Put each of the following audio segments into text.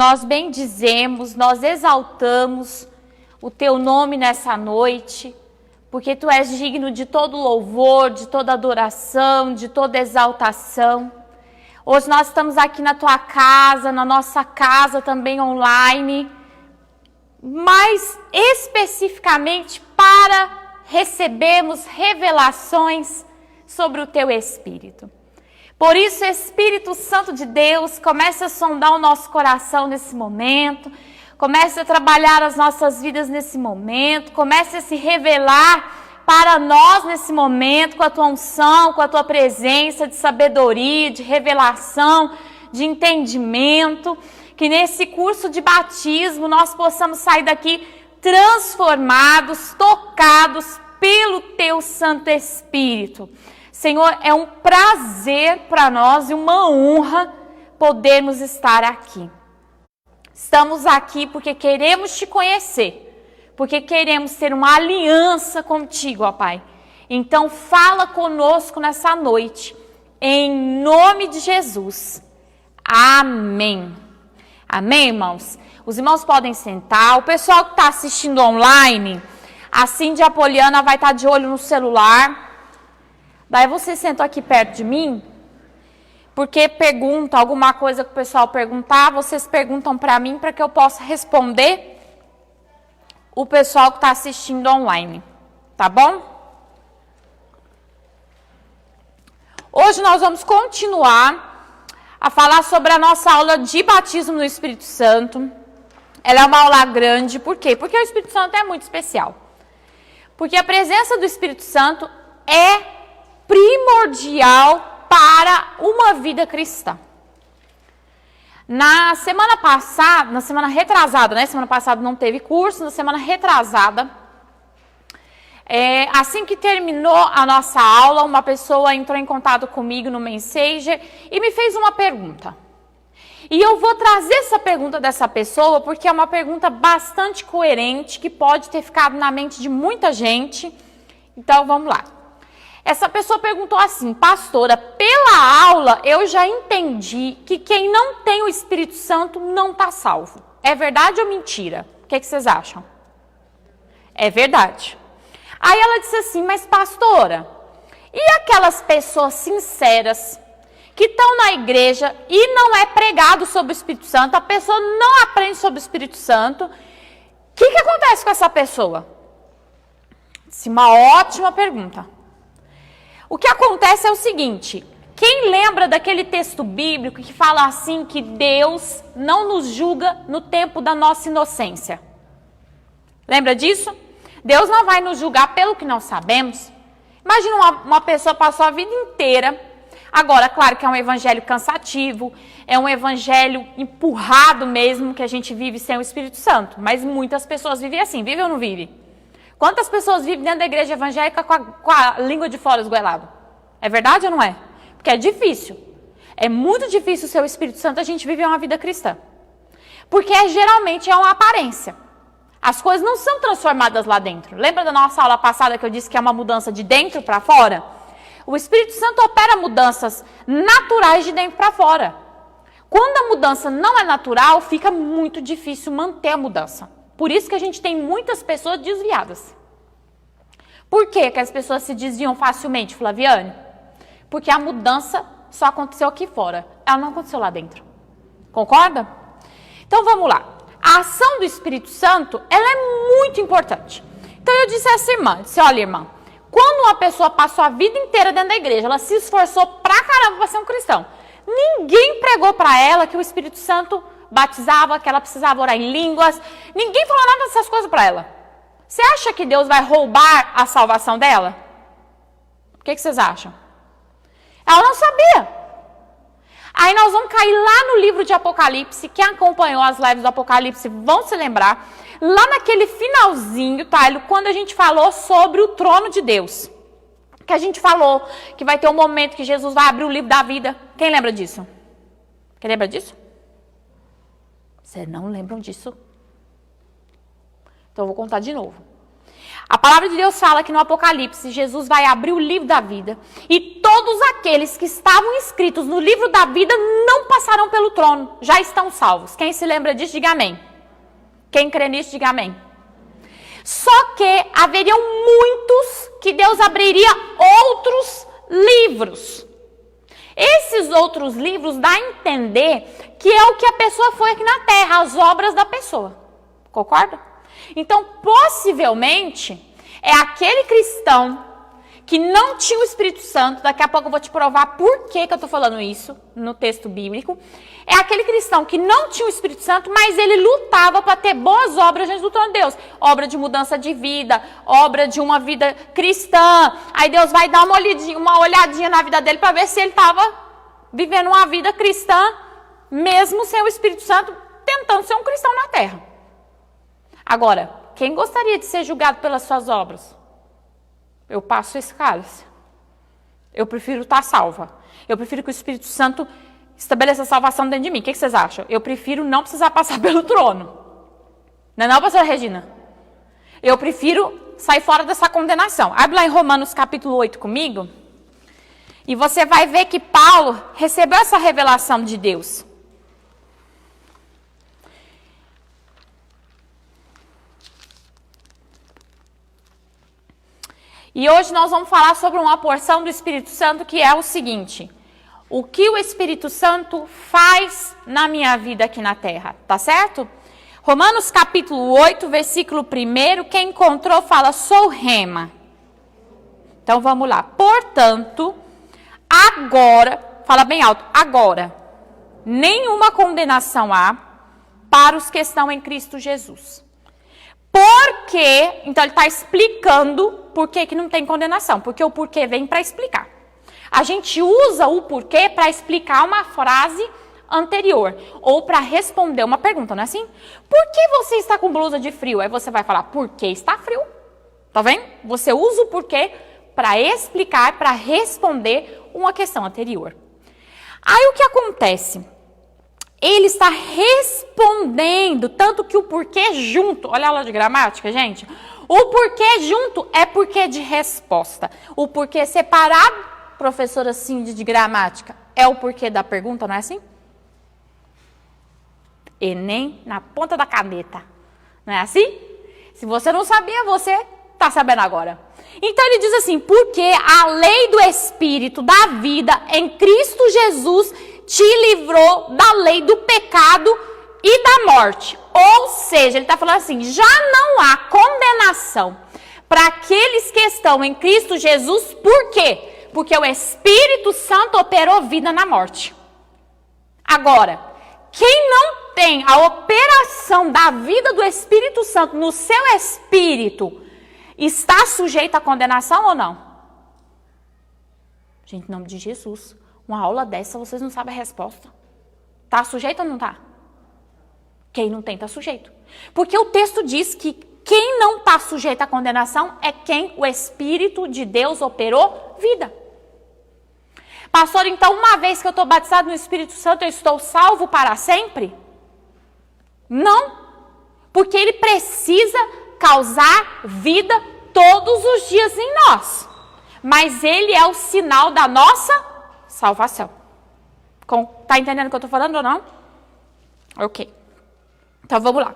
Nós bendizemos, nós exaltamos o teu nome nessa noite, porque tu és digno de todo louvor, de toda adoração, de toda exaltação. Hoje nós estamos aqui na tua casa, na nossa casa também online, mas especificamente para recebermos revelações sobre o teu Espírito. Por isso, Espírito Santo de Deus, comece a sondar o nosso coração nesse momento, comece a trabalhar as nossas vidas nesse momento, comece a se revelar para nós nesse momento, com a tua unção, com a tua presença de sabedoria, de revelação, de entendimento, que nesse curso de batismo nós possamos sair daqui transformados, tocados pelo teu Santo Espírito. Senhor, é um prazer para nós e uma honra podermos estar aqui. Estamos aqui porque queremos te conhecer, porque queremos ter uma aliança contigo, ó Pai. Então fala conosco nessa noite, em nome de Jesus. Amém. Amém, irmãos? Os irmãos podem sentar. O pessoal que está assistindo online, a Cindy Apoliana vai estar de olho no celular. Daí você sentou aqui perto de mim, porque pergunta, alguma coisa que o pessoal perguntar, vocês perguntam para mim para que eu possa responder o pessoal que está assistindo online, tá bom? Hoje nós vamos continuar a falar sobre a nossa aula de batismo no Espírito Santo. Ela é uma aula grande, por quê? Porque o Espírito Santo é muito especial. Porque a presença do Espírito Santo é primordial para uma vida cristã. Na semana passada, na semana retrasada, né? Semana passada não teve curso, na semana retrasada, assim que terminou a nossa aula, uma pessoa entrou em contato comigo no Messenger e me fez uma pergunta. E eu vou trazer essa pergunta dessa pessoa porque é uma pergunta bastante coerente, que pode ter ficado na mente de muita gente. Então, vamos lá. Essa pessoa perguntou assim: pastora, pela aula eu já entendi que quem não tem o Espírito Santo não está salvo. É verdade ou mentira? O que vocês acham? É verdade. Aí ela disse assim: mas pastora, e aquelas pessoas sinceras que estão na igreja e não é pregado sobre o Espírito Santo, a pessoa não aprende sobre o Espírito Santo, o que acontece com essa pessoa? Disse, uma ótima pergunta. O que acontece é o seguinte: quem lembra daquele texto bíblico que fala assim que Deus não nos julga no tempo da nossa inocência? Lembra disso? Deus não vai nos julgar pelo que não sabemos. Imagina uma pessoa passou a vida inteira. Agora, claro que é um evangelho cansativo, é um evangelho empurrado mesmo, que a gente vive sem o Espírito Santo. Mas muitas pessoas vivem assim, vive ou não vive? Quantas pessoas vivem dentro da igreja evangélica com a língua de fora esgoelada? É verdade ou não é? Porque é difícil. É muito difícil ser o Espírito Santo a gente viver uma vida cristã. Porque geralmente é uma aparência. As coisas não são transformadas lá dentro. Lembra da nossa aula passada que eu disse que é uma mudança de dentro para fora? O Espírito Santo opera mudanças naturais de dentro para fora. Quando a mudança não é natural, fica muito difícil manter a mudança. Por isso que a gente tem muitas pessoas desviadas. Por que as pessoas se desviam facilmente, Flaviane? Porque a mudança só aconteceu aqui fora. Ela não aconteceu lá dentro. Concorda? Então vamos lá. A ação do Espírito Santo, ela é muito importante. Então eu disse a essa irmã, disse, olha irmã, quando uma pessoa passou a vida inteira dentro da igreja, ela se esforçou pra caramba para ser um cristão. Ninguém pregou para ela que o Espírito Santo batizava, que ela precisava orar em línguas. Ninguém falou nada dessas coisas para ela. Você acha que Deus vai roubar a salvação dela? O que vocês acham? Ela não sabia. Aí nós vamos cair lá no livro de Apocalipse. Quem acompanhou as lives do Apocalipse vão se lembrar. Lá naquele finalzinho, tá? Quando a gente falou sobre o trono de Deus. Que a gente falou que vai ter um momento que Jesus vai abrir o livro da vida. Quem lembra disso? Quem lembra disso? Vocês não lembram disso? Então eu vou contar de novo. A palavra de Deus fala que no Apocalipse Jesus vai abrir o livro da vida e todos aqueles que estavam inscritos no livro da vida não passarão pelo trono, já estão salvos. Quem se lembra disso, diga amém. Quem crê nisso, diga amém. Só que haveriam muitos que Deus abriria outros livros. Esses outros livros dá a entender que é o que a pessoa foi aqui na terra, as obras da pessoa. Concorda? Então, possivelmente, é aquele cristão que não tinha o Espírito Santo, daqui a pouco eu vou te provar por que eu estou falando isso no texto bíblico. É aquele cristão que não tinha o Espírito Santo, mas ele lutava para ter boas obras diante do trono de Deus. Obra de mudança de vida, obra de uma vida cristã. Aí Deus vai dar uma olhadinha na vida dele para ver se ele estava vivendo uma vida cristã, mesmo sem o Espírito Santo, tentando ser um cristão na terra. Agora, quem gostaria de ser julgado pelas suas obras? Eu passo esse cálice. Eu prefiro estar salva. Eu prefiro que o Espírito Santo estabeleça a salvação dentro de mim. O que vocês acham? Eu prefiro não precisar passar pelo trono. Não é não, pastora Regina? Eu prefiro sair fora dessa condenação. Abre lá em Romanos capítulo 8 comigo. E você vai ver que Paulo recebeu essa revelação de Deus. E hoje nós vamos falar sobre uma porção do Espírito Santo que é o seguinte: o que o Espírito Santo faz na minha vida aqui na terra, tá certo? Romanos capítulo 8, versículo 1, quem encontrou fala, sou rema. Então vamos lá. Portanto, agora, fala bem alto, agora, nenhuma condenação há para os que estão em Cristo Jesus. Porque, então ele está explicando por que não tem condenação, porque o porquê vem para explicar. A gente usa o porquê para explicar uma frase anterior, ou para responder uma pergunta, não é assim? Por que você está com blusa de frio? Aí você vai falar, porque está frio. Tá vendo? Você usa o porquê para explicar, para responder uma questão anterior. Aí o que acontece? Ele está respondendo, tanto que o porquê junto, olha a aula de gramática, gente. O porquê junto é porquê de resposta. O porquê separado, professora Cindy de gramática, é o porquê da pergunta, não é assim? Enem na ponta da caneta, não é assim? Se você não sabia, você está sabendo agora. Então ele diz assim, porque a lei do Espírito da vida em Cristo Jesus te livrou da lei do pecado e da morte. Ou seja, ele está falando assim, já não há condenação para aqueles que estão em Cristo Jesus. Por quê? Porque o Espírito Santo operou vida na morte. Agora, quem não tem a operação da vida do Espírito Santo no seu espírito, está sujeito à condenação ou não? Gente, em nome de Jesus, uma aula dessa vocês não sabem a resposta. Está sujeito ou não está? Quem não tem está sujeito. Porque o texto diz que quem não está sujeito à condenação é quem o Espírito de Deus operou vida. Pastor, então uma vez que eu estou batizado no Espírito Santo, eu estou salvo para sempre? Não. Porque ele precisa causar vida todos os dias em nós. Mas ele é o sinal da nossa salvação. Tá entendendo o que eu estou falando ou não? Ok. Então vamos lá.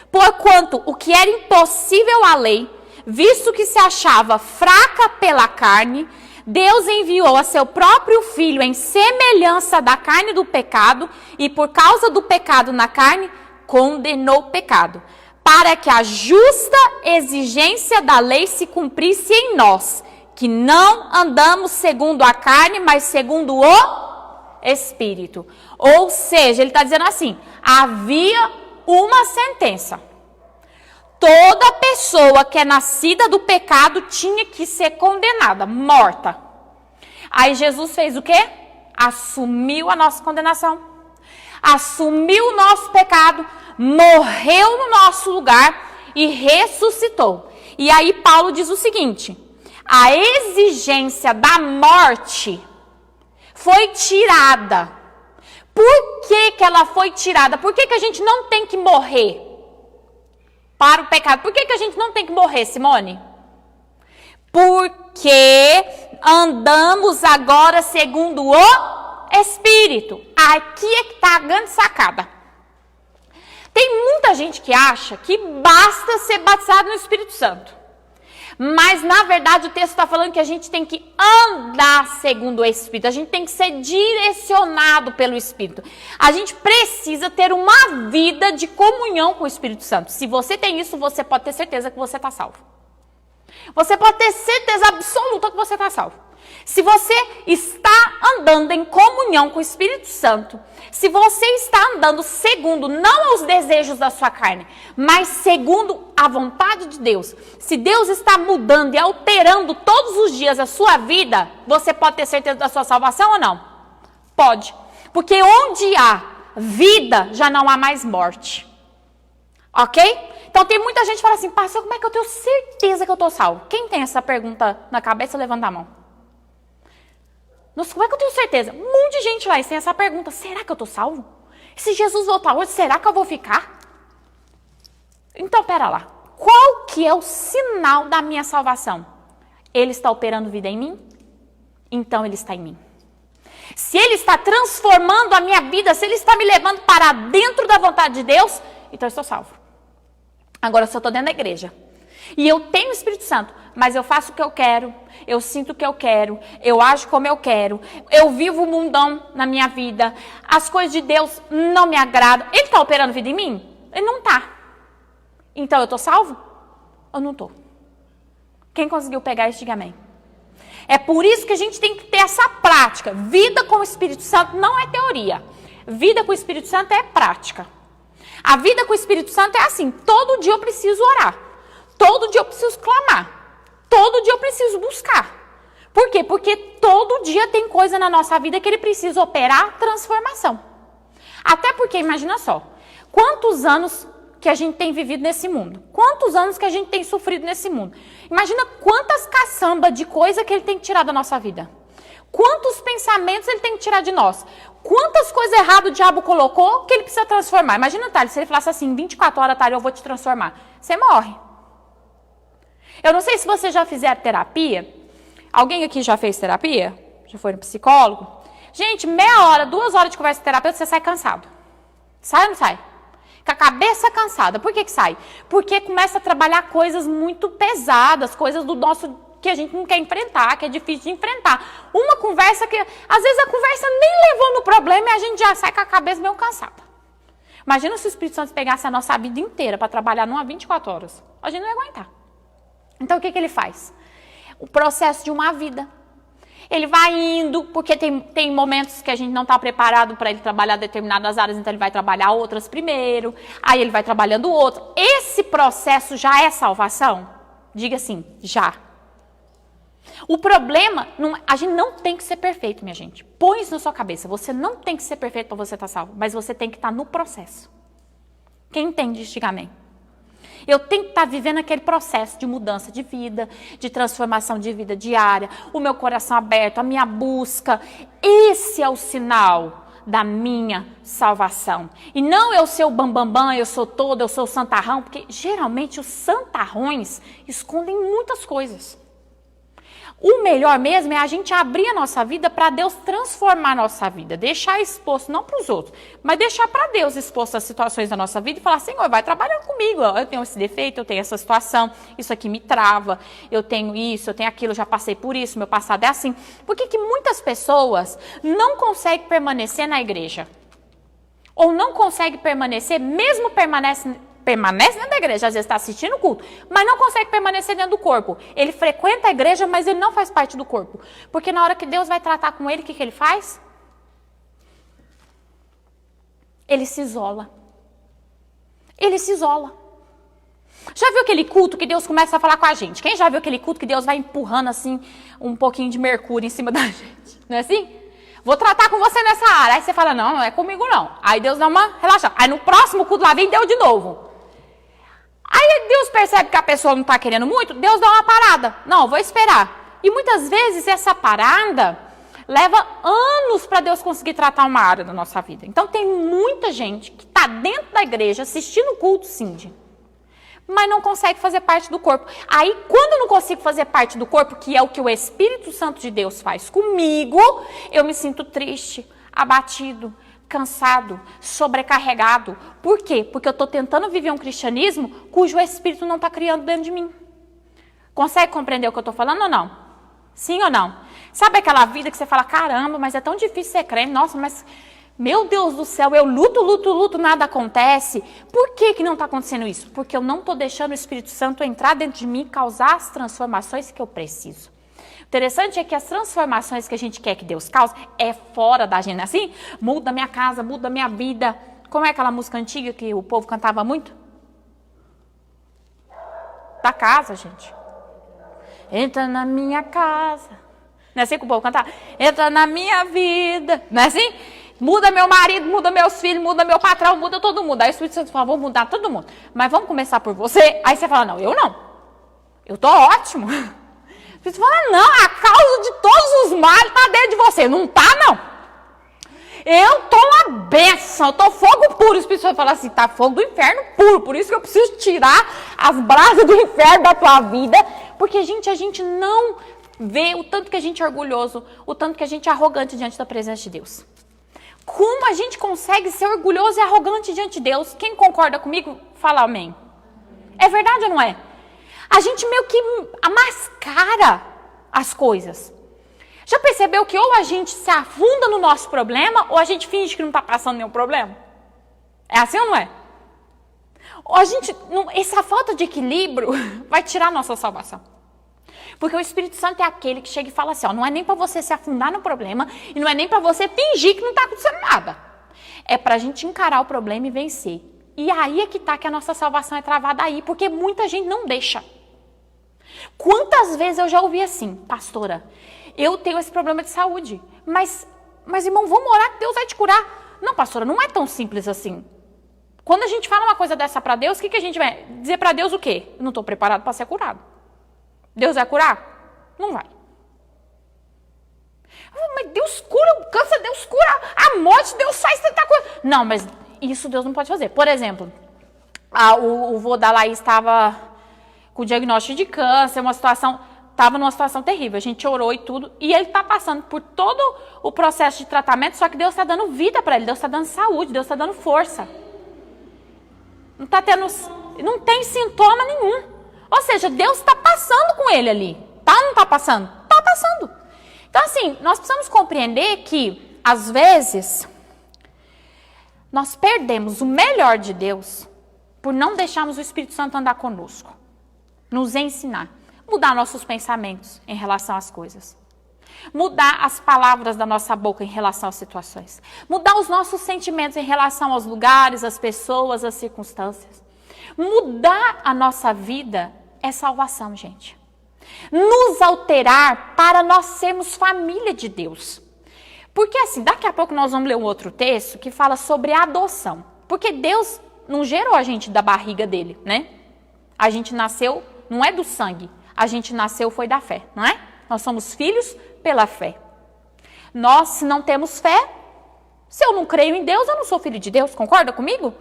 Porquanto o que era impossível à lei, visto que se achava fraca pela carne, Deus enviou a seu próprio Filho em semelhança da carne do pecado, e por causa do pecado na carne, condenou o pecado, para que a justa exigência da lei se cumprisse em nós, que não andamos segundo a carne, mas segundo o Espírito. Ou seja, ele está dizendo assim, havia uma sentença. Toda pessoa que é nascida do pecado tinha que ser condenada, morta. Aí Jesus fez o quê? Assumiu a nossa condenação. Assumiu o nosso pecado, morreu no nosso lugar e ressuscitou. E aí Paulo diz o seguinte, a exigência da morte foi tirada. Por que que ela foi tirada? Por que que a gente não tem que morrer para o pecado? Por que que a gente não tem que morrer, Simone? Porque andamos agora segundo o Espírito. Aqui é que está a grande sacada. Tem muita gente que acha que basta ser batizado no Espírito Santo. Mas, na verdade, o texto está falando que a gente tem que andar segundo o Espírito. A gente tem que ser direcionado pelo Espírito. A gente precisa ter uma vida de comunhão com o Espírito Santo. Se você tem isso, você pode ter certeza que você está salvo. Você pode ter certeza absoluta que você está salvo. Se você está andando em comunhão com o Espírito Santo, se você está andando segundo não os desejos da sua carne, mas segundo a vontade de Deus, se Deus está mudando e alterando todos os dias a sua vida, você pode ter certeza da sua salvação ou não? Pode. Porque onde há vida, já não há mais morte. Ok? Então tem muita gente que fala assim, pastor, como é que eu tenho certeza que eu estou salvo? Quem tem essa pergunta na cabeça, levanta a mão. Nossa, como é que eu tenho certeza? Um monte de gente lá e tem essa pergunta, será que eu estou salvo? Se Jesus voltar hoje, será que eu vou ficar? Então, pera lá. Qual que é o sinal da minha salvação? Ele está operando vida em mim? Então ele está em mim. Se ele está transformando a minha vida, se ele está me levando para dentro da vontade de Deus, então eu estou salvo. Agora eu só estou dentro da igreja. E eu tenho o Espírito Santo, mas eu faço o que eu quero, eu sinto o que eu quero, eu ajo como eu quero, eu vivo o mundão na minha vida, as coisas de Deus não me agradam. Ele está operando vida em mim? Ele não está. Então eu estou salvo? Eu não estou. Quem conseguiu pegar isso, diga amém. É por isso que a gente tem que ter essa prática. Vida com o Espírito Santo não é teoria. Vida com o Espírito Santo é prática. A vida com o Espírito Santo é assim, todo dia eu preciso orar. Todo dia eu preciso clamar. Todo dia eu preciso buscar. Por quê? Porque todo dia tem coisa na nossa vida que ele precisa operar transformação. Até porque, imagina só, quantos anos que a gente tem vivido nesse mundo. Quantos anos que a gente tem sofrido nesse mundo. Imagina quantas caçambas de coisa que ele tem que tirar da nossa vida. Quantos pensamentos ele tem que tirar de nós. Quantas coisas erradas o diabo colocou que ele precisa transformar. Imagina, Thales, se ele falasse assim, 24 horas, Thales, eu vou te transformar. Você morre. Eu não sei se você já fizer terapia. Alguém aqui já fez terapia? Já foi no psicólogo? Gente, meia hora, 2 horas de conversa de terapeuta, você sai cansado. Sai ou não sai? Com a cabeça cansada. Por que sai? Porque começa a trabalhar coisas muito pesadas, coisas do nosso que a gente não quer enfrentar, que é difícil de enfrentar. Uma conversa que, às vezes a conversa nem levou no problema e a gente já sai com a cabeça meio cansada. Imagina se o Espírito Santo pegasse a nossa vida inteira para trabalhar numa 24 horas. A gente não ia aguentar. Então o que ele faz? O processo de uma vida. Ele vai indo, porque tem momentos que a gente não está preparado para ele trabalhar determinadas áreas, então ele vai trabalhar outras primeiro, aí ele vai trabalhando outras. Esse processo já é salvação? Diga assim, já. O problema, a gente não tem que ser perfeito, minha gente. Põe isso na sua cabeça, você não tem que ser perfeito para você estar salvo, mas você tem que estar no processo. Quem entende isso, diga amém. Eu tenho que estar vivendo aquele processo de mudança de vida, de transformação de vida diária, o meu coração aberto, a minha busca. Esse é o sinal da minha salvação. E não eu ser o bambambam, eu sou todo, eu sou o santarrão, porque geralmente os santarrões escondem muitas coisas. O melhor mesmo é a gente abrir a nossa vida para Deus transformar a nossa vida. Deixar exposto, não para os outros, mas deixar para Deus exposto as situações da nossa vida e falar, Senhor, vai trabalhando comigo. Eu tenho esse defeito, eu tenho essa situação, isso aqui me trava, eu tenho isso, eu tenho aquilo, eu já passei por isso, meu passado é assim. Por que muitas pessoas não conseguem permanecer na igreja? Ou não conseguem permanecer, mesmo permanece dentro da igreja, às vezes está assistindo o culto, mas não consegue permanecer dentro do corpo. Ele frequenta a igreja, mas ele não faz parte do corpo. Porque na hora que Deus vai tratar com ele, o que ele faz? Ele se isola. Ele se isola. Já viu aquele culto que Deus começa a falar com a gente? Quem já viu aquele culto que Deus vai empurrando assim um pouquinho de mercúrio em cima da gente? Não é assim? Vou tratar com você nessa área. Aí você fala, não é comigo não. Aí Deus dá uma relaxada. Aí no próximo culto lá vem Deus de novo. Aí Deus percebe que a pessoa não está querendo muito, Deus dá uma parada. Não, vou esperar. E muitas vezes essa parada leva anos para Deus conseguir tratar uma área da nossa vida. Então tem muita gente que está dentro da igreja assistindo o culto, Cindy. mas não consegue fazer parte do corpo. Aí, quando eu não consigo fazer parte do corpo, que é o que o Espírito Santo de Deus faz comigo, eu me sinto triste, abatido, cansado, sobrecarregado. Por quê? Porque eu estou tentando viver um cristianismo cujo Espírito não está criando dentro de mim. Consegue compreender o que eu estou falando ou não? Sim ou não? Sabe aquela vida que você fala, caramba, mas é tão difícil ser crente, nossa, mas meu Deus do céu, eu luto, nada acontece. Por que não está acontecendo isso? Porque eu não estou deixando o Espírito Santo entrar dentro de mim e causar as transformações que eu preciso. Interessante é que as transformações que a gente quer que Deus cause é fora da gente, assim, muda minha casa, muda minha vida. Como é aquela música antiga que o povo cantava muito? Da casa, gente. Entra na minha casa. Não é assim que o povo cantava? Entra na minha vida. Não é assim? Muda meu marido, muda meus filhos, muda meu patrão, muda todo mundo. Aí o Espírito Santo fala, vamos mudar todo mundo. Mas vamos começar por você? Aí você fala, não, eu não. Eu tô ótimo. O Espírito fala, não, a causa de todos os males está dentro de você. Não tá, não. Eu tô uma bênção, eu tô fogo puro. O Espírito Santo fala assim, tá fogo do inferno puro. Por isso que eu preciso tirar as brasas do inferno da tua vida. Porque, gente, a gente não vê o tanto que a gente é orgulhoso, o tanto que a gente é arrogante diante da presença de Deus. Como a gente consegue ser orgulhoso e arrogante diante de Deus? Quem concorda comigo, fala amém. É verdade ou não é? A gente meio que mascara as coisas. Já percebeu que ou a gente se afunda no nosso problema, ou a gente finge que não está passando nenhum problema? É assim ou não é? Ou a gente, essa falta de equilíbrio vai tirar a nossa salvação. Porque o Espírito Santo é aquele que chega e fala assim, ó, não é nem para você se afundar no problema, e não é nem para você fingir que não está acontecendo nada. É para a gente encarar o problema e vencer. E aí é que está que a nossa salvação é travada aí, porque muita gente não deixa. Quantas vezes eu já ouvi assim, pastora, eu tenho esse problema de saúde, mas irmão, vamos orar que Deus vai te curar. Não, pastora, não é tão simples assim. Quando a gente fala uma coisa dessa para Deus, o que a gente vai dizer para Deus o quê? Eu não estou preparado para ser curado. Deus vai curar? Não vai. Mas Deus cura o câncer, Deus cura a morte, Deus faz tanta coisa. Não, mas isso Deus não pode fazer. Por exemplo, o vô da Laís estava com diagnóstico de câncer, estava numa situação terrível. A gente orou e tudo, e ele está passando por todo o processo de tratamento, só que Deus está dando vida para ele, Deus está dando saúde, Deus está dando força. Não tem sintoma nenhum. Ou seja, Deus está passando com ele ali. Tá ou não está passando? Está passando. Então, assim, nós precisamos compreender que, às vezes, nós perdemos o melhor de Deus por não deixarmos o Espírito Santo andar conosco, nos ensinar, mudar nossos pensamentos em relação às coisas, mudar as palavras da nossa boca em relação às situações, mudar os nossos sentimentos em relação aos lugares, às pessoas, às circunstâncias. Mudar a nossa vida é salvação, gente. Nos alterar para nós sermos família de Deus. Porque assim, daqui a pouco nós vamos ler um outro texto que fala sobre a adoção. Porque Deus não gerou a gente da barriga dele, né? A gente nasceu, não é do sangue. A gente nasceu foi da fé, não é? Nós somos filhos pela fé. Nós, se não temos fé, se eu não creio em Deus, eu não sou filho de Deus. Concorda comigo?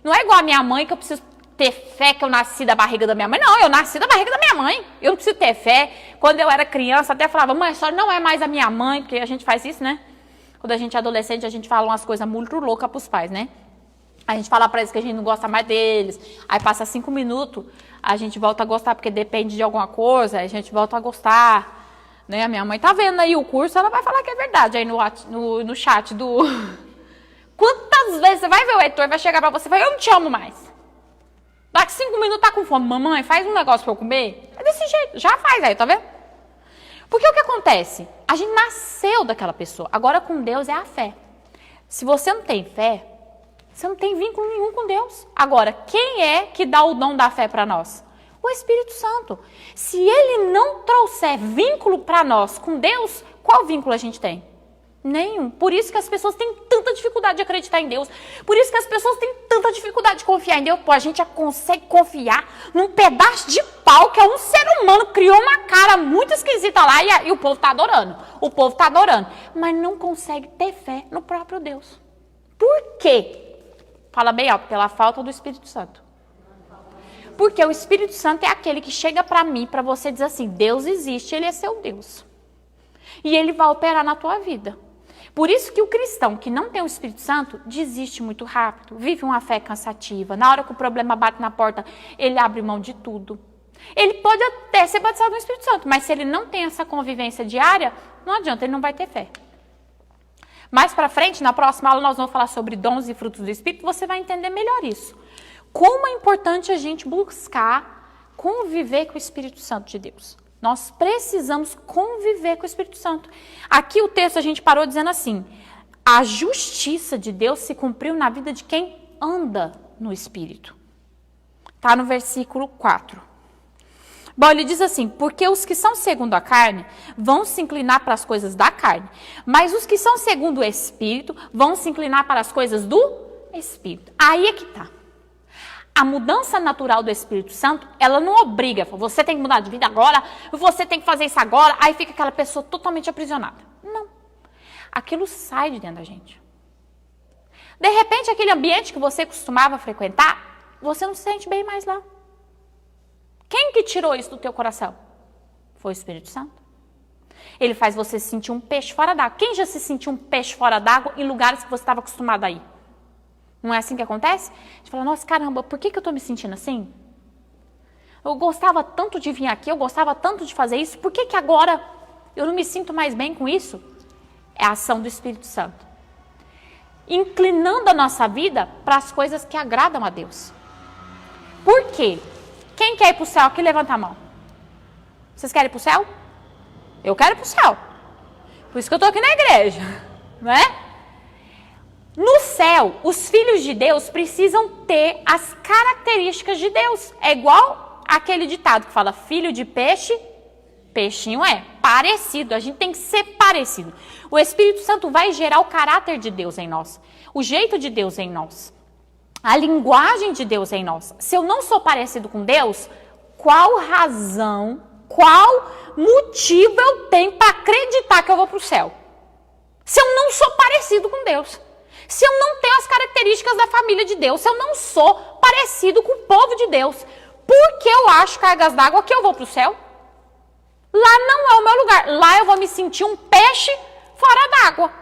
Não é igual a minha mãe que eu preciso ter fé que eu nasci da barriga da minha mãe. Não, eu nasci da barriga da minha mãe. Eu não preciso ter fé. Quando eu era criança, até falava, mãe, a senhora não é mais a minha mãe, porque a gente faz isso, né? Quando a gente é adolescente, a gente fala umas coisas muito loucas pros pais, né? A gente fala pra eles que a gente não gosta mais deles. Aí passa 5 minutos, a gente volta a gostar, porque depende de alguma coisa, aí a gente volta a gostar. Né? A minha mãe tá vendo aí o curso, ela vai falar que é verdade. Aí no chat do... Quantas vezes você vai ver o Heitor, vai chegar pra você e vai, eu não te amo mais. Daqui 5 minutos tá com fome. Mamãe, faz um negócio pra eu comer. É desse jeito. Já faz aí, tá vendo? Porque o que acontece? A gente nasceu daquela pessoa. Agora com Deus é a fé. Se você não tem fé, você não tem vínculo nenhum com Deus. Agora, quem é que dá o dom da fé para nós? O Espírito Santo. Se ele não trouxer vínculo para nós com Deus, qual vínculo a gente tem? Nenhum. Por isso que as pessoas têm tanta dificuldade de acreditar em Deus. Por isso que as pessoas têm tanta dificuldade de confiar em Deus. Pô, a gente já consegue confiar num pedaço de pau que é um ser humano, criou uma cara muito esquisita lá e o povo está adorando. O povo está adorando. Mas não consegue ter fé no próprio Deus. Por quê? Fala bem alto, pela falta do Espírito Santo. Porque o Espírito Santo é aquele que chega para mim, para você dizer assim, Deus existe, Ele é seu Deus. E Ele vai operar na tua vida. Por isso que o cristão que não tem o Espírito Santo desiste muito rápido, vive uma fé cansativa. Na hora que o problema bate na porta, ele abre mão de tudo. Ele pode até ser batizado no Espírito Santo, mas se ele não tem essa convivência diária, não adianta, ele não vai ter fé. Mais para frente, na próxima aula, nós vamos falar sobre dons e frutos do Espírito, você vai entender melhor isso. Como é importante a gente buscar conviver com o Espírito Santo de Deus. Nós precisamos conviver com o Espírito Santo. Aqui o texto a gente parou dizendo assim, a justiça de Deus se cumpriu na vida de quem anda no Espírito. Está no versículo 4. Bom, ele diz assim, porque os que são segundo a carne vão se inclinar para as coisas da carne, mas os que são segundo o Espírito vão se inclinar para as coisas do Espírito. Aí é que está. A mudança natural do Espírito Santo, ela não obriga, você tem que mudar de vida agora, você tem que fazer isso agora, aí fica aquela pessoa totalmente aprisionada. Não. Aquilo sai de dentro da gente. De repente, aquele ambiente que você costumava frequentar, você não se sente bem mais lá. Quem que tirou isso do teu coração? Foi o Espírito Santo. Ele faz você se sentir um peixe fora d'água. Quem já se sentiu um peixe fora d'água em lugares que você estava acostumado a ir? Não é assim que acontece? A gente fala, nossa, caramba, por que eu estou me sentindo assim? Eu gostava tanto de vir aqui, eu gostava tanto de fazer isso, por que agora eu não me sinto mais bem com isso? É a ação do Espírito Santo. Inclinando a nossa vida para as coisas que agradam a Deus. Por quê? Quem quer ir para o céu aqui, levanta a mão. Vocês querem ir para o céu? Eu quero ir para o céu. Por isso que eu estou aqui na igreja, não é? No céu, os filhos de Deus precisam ter as características de Deus. É igual aquele ditado que fala, filho de peixe, peixinho é. Parecido, a gente tem que ser parecido. O Espírito Santo vai gerar o caráter de Deus em nós. O jeito de Deus em nós. A linguagem de Deus em nós. Se eu não sou parecido com Deus, qual razão, qual motivo eu tenho para acreditar que eu vou para o céu? Se eu não sou parecido com Deus. Se eu não tenho as características da família de Deus, se eu não sou parecido com o povo de Deus, por que eu acho, cargas d'água, que eu vou para o céu? Lá não é o meu lugar. Lá eu vou me sentir um peixe fora d'água.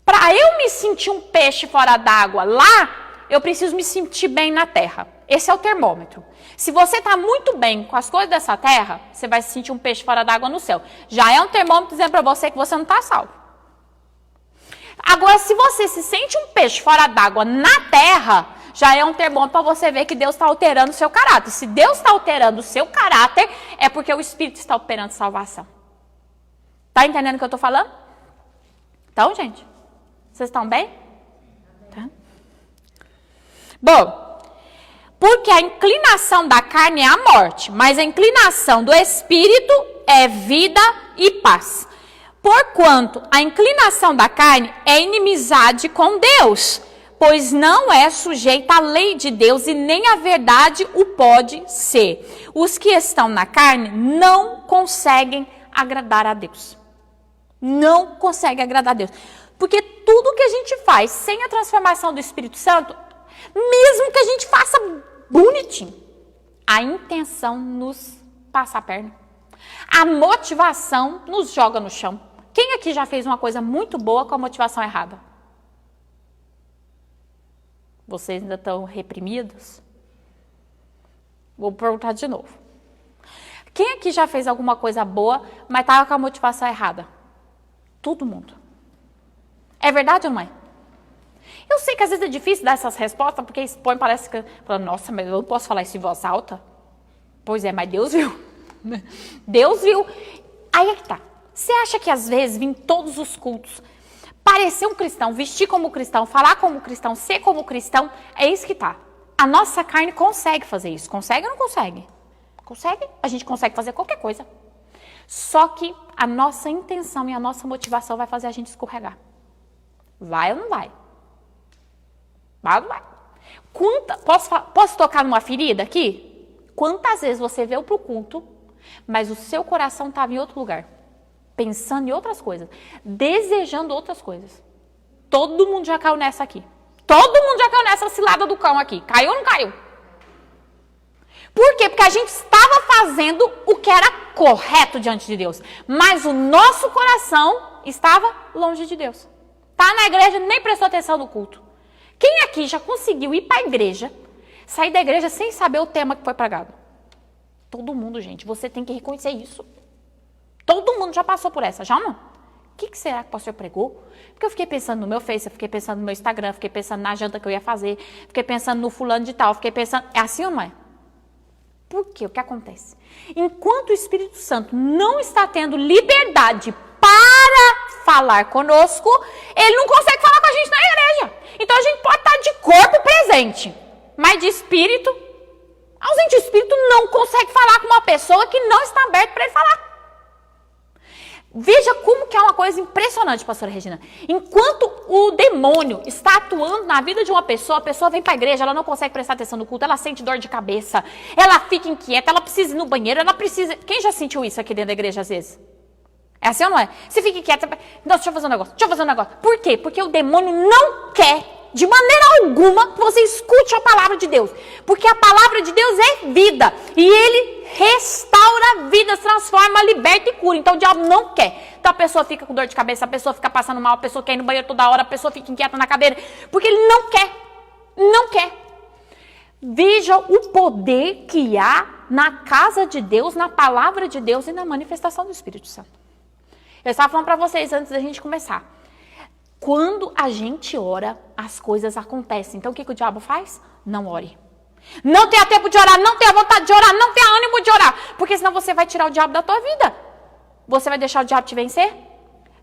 Para eu me sentir um peixe fora d'água lá, eu preciso me sentir bem na terra. Esse é o termômetro. Se você está muito bem com as coisas dessa terra, você vai se sentir um peixe fora d'água no céu. Já é um termômetro dizendo para você que você não está salvo. Agora, se você se sente um peixe fora d'água na terra, já é um termômetro para você ver que Deus está alterando o seu caráter. Se Deus está alterando o seu caráter, é porque o Espírito está operando salvação. Tá entendendo o que eu estou falando? Então, gente, vocês estão bem? Tá? Bom, porque a inclinação da carne é a morte, mas a inclinação do Espírito é vida e paz. Porquanto a inclinação da carne é inimizade com Deus, pois não é sujeita à lei de Deus e nem a verdade o pode ser. Os que estão na carne não conseguem agradar a Deus. Não conseguem agradar a Deus. Porque tudo que a gente faz sem a transformação do Espírito Santo, mesmo que a gente faça bonitinho, a intenção nos passa a perna. A motivação nos joga no chão. Quem aqui já fez uma coisa muito boa com a motivação errada? Vocês ainda estão reprimidos? Vou perguntar de novo. Quem aqui já fez alguma coisa boa, mas estava com a motivação errada? Todo mundo. É verdade ou não é? Eu sei que às vezes é difícil dar essas respostas, porque expõe, parece que... Nossa, mas eu não posso falar isso em voz alta? Pois é, mas Deus viu. Deus viu. Aí é que tá. Você acha que às vezes vir em todos os cultos, parecer um cristão, vestir como cristão, falar como cristão, ser como cristão, é isso que tá. A nossa carne consegue fazer isso. Consegue ou não consegue? Consegue. A gente consegue fazer qualquer coisa. Só que a nossa intenção e a nossa motivação vai fazer a gente escorregar. Vai ou não vai? Vai ou não vai? Posso tocar numa ferida aqui? Quantas vezes você veio para o culto, mas o seu coração estava em outro lugar? Pensando em outras coisas, desejando outras coisas. Todo mundo já caiu nessa aqui. Todo mundo já caiu nessa cilada do cão aqui. Caiu ou não caiu? Por quê? Porque a gente estava fazendo o que era correto diante de Deus. Mas o nosso coração estava longe de Deus. Tá na igreja, nem prestou atenção no culto. Quem aqui já conseguiu ir para a igreja, sair da igreja sem saber o tema que foi pregado? Todo mundo, gente. Você tem que reconhecer isso. Todo mundo já passou por essa, já não? O que será que o pastor pregou? Porque eu fiquei pensando no meu Face, eu fiquei pensando no meu Instagram, fiquei pensando na janta que eu ia fazer, fiquei pensando no fulano de tal, fiquei pensando... É assim ou não é? Por quê? O que acontece? Enquanto o Espírito Santo não está tendo liberdade para falar conosco, ele não consegue falar com a gente na igreja. Então a gente pode estar de corpo presente, mas de espírito ausente. O espírito não consegue falar com uma pessoa que não está aberta para ele falar. Veja como que é uma coisa impressionante, pastora Regina. Enquanto o demônio está atuando na vida de uma pessoa, a pessoa vem para a igreja, ela não consegue prestar atenção no culto, ela sente dor de cabeça, ela fica inquieta, ela precisa ir no banheiro, ela precisa... Quem já sentiu isso aqui dentro da igreja às vezes? É assim ou não é? Você fica inquieta, não, deixa eu fazer um negócio. Por quê? Porque o demônio não quer, de maneira alguma, que você escute a palavra de Deus. Porque a palavra de Deus é vida. E ele restaura vidas, transforma, liberta e cura. Então o diabo não quer. Então a pessoa fica com dor de cabeça, a pessoa fica passando mal, a pessoa quer ir no banheiro toda hora, a pessoa fica inquieta na cadeira. Porque ele não quer. Não quer. Veja o poder que há na casa de Deus, na palavra de Deus e na manifestação do Espírito Santo. Eu estava falando para vocês antes da gente começar. Quando a gente ora, as coisas acontecem. Então o que o diabo faz? Não ore. Não tenha tempo de orar, não tenha vontade de orar, não tenha ânimo de orar. Porque senão você vai tirar o diabo da tua vida. Você vai deixar o diabo te vencer?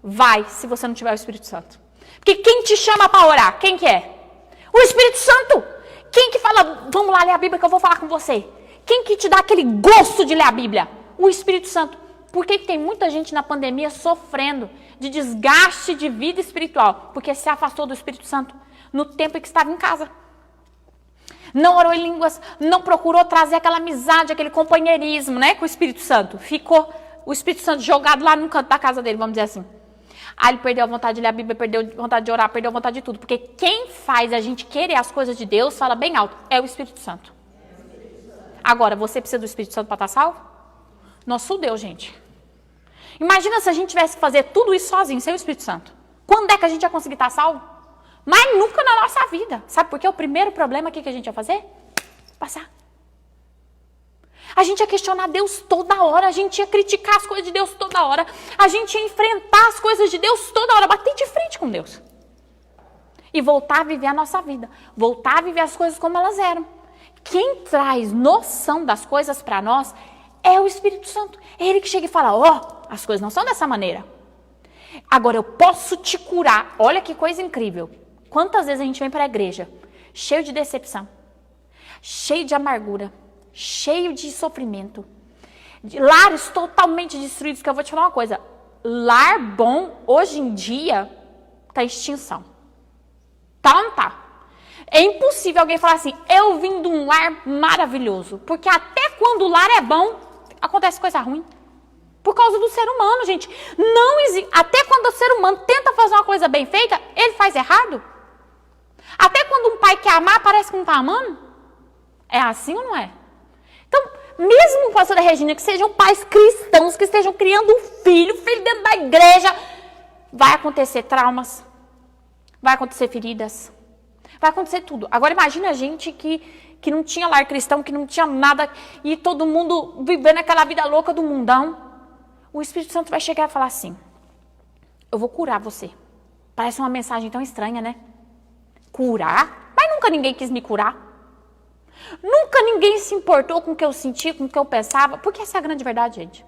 Vai, se você não tiver o Espírito Santo. Porque quem te chama para orar? Quem que é? O Espírito Santo. Quem que fala, vamos lá ler a Bíblia que eu vou falar com você? Quem que te dá aquele gosto de ler a Bíblia? O Espírito Santo. Por que tem muita gente na pandemia sofrendo de desgaste de vida espiritual? Porque se afastou do Espírito Santo no tempo em que estava em casa. Não orou em línguas, não procurou trazer aquela amizade, aquele companheirismo, né, com o Espírito Santo. Ficou o Espírito Santo jogado lá no canto da casa dele, vamos dizer assim. Aí ele perdeu a vontade de ler a Bíblia, perdeu a vontade de orar, perdeu a vontade de tudo. Porque quem faz a gente querer as coisas de Deus, fala bem alto, é o Espírito Santo. Agora, você precisa do Espírito Santo para estar salvo? Nosso Deus, gente. Imagina se a gente tivesse que fazer tudo isso sozinho, sem o Espírito Santo. Quando é que a gente ia conseguir estar salvo? Mas nunca na nossa vida. Sabe por quê? O primeiro problema aqui que a gente ia fazer? Passar. A gente ia questionar Deus toda hora, a gente ia criticar as coisas de Deus toda hora, a gente ia enfrentar as coisas de Deus toda hora, bater de frente com Deus. E voltar a viver a nossa vida, voltar a viver as coisas como elas eram. Quem traz noção das coisas para nós é o Espírito Santo. É ele que chega e fala, ó, as coisas não são dessa maneira. Agora eu posso te curar. Olha que coisa incrível. Quantas vezes a gente vem para a igreja cheio de decepção, cheio de amargura, cheio de sofrimento, de lares totalmente destruídos, que eu vou te falar uma coisa, lar bom, hoje em dia, está em extinção. Tá ou não tá? É impossível alguém falar assim, eu vim de um lar maravilhoso, porque até quando o lar é bom, acontece coisa ruim. Por causa do ser humano, gente. Não existe. Até quando o ser humano tenta fazer uma coisa bem feita, ele faz errado. Até quando um pai quer amar, parece que não está amando. É assim ou não é? Então, mesmo, pastora Regina, que sejam pais cristãos, que estejam criando um filho dentro da igreja, vai acontecer traumas, vai acontecer feridas, vai acontecer tudo. Agora, imagina a gente que não tinha lar cristão, que não tinha nada, e todo mundo vivendo aquela vida louca do mundão. O Espírito Santo vai chegar e falar assim, eu vou curar você. Parece uma mensagem tão estranha, né? Curar? Mas nunca ninguém quis me curar. Nunca ninguém se importou com o que eu sentia, com o que eu pensava. Porque essa é a grande verdade, gente.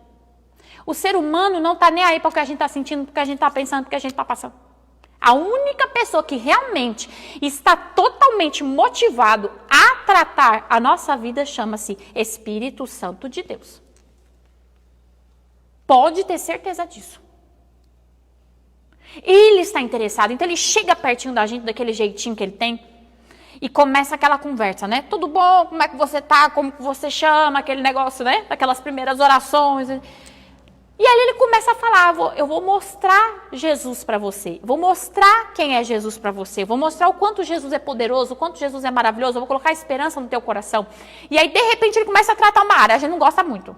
O ser humano não está nem aí para o que a gente está sentindo, porque a gente está pensando, porque a gente está passando. A única pessoa que realmente está totalmente motivado a tratar a nossa vida chama-se Espírito Santo de Deus. Pode ter certeza disso. Ele está interessado, então ele chega pertinho da gente, daquele jeitinho que ele tem, e começa aquela conversa, né? Tudo bom? Como é que você tá? Como que você chama? Aquele negócio, né? Daquelas primeiras orações. E aí ele começa a falar, eu vou mostrar Jesus para você, vou mostrar quem é Jesus para você, vou mostrar o quanto Jesus é poderoso, o quanto Jesus é maravilhoso, eu vou colocar esperança no teu coração. E aí, de repente, ele começa a tratar uma área, a gente não gosta muito.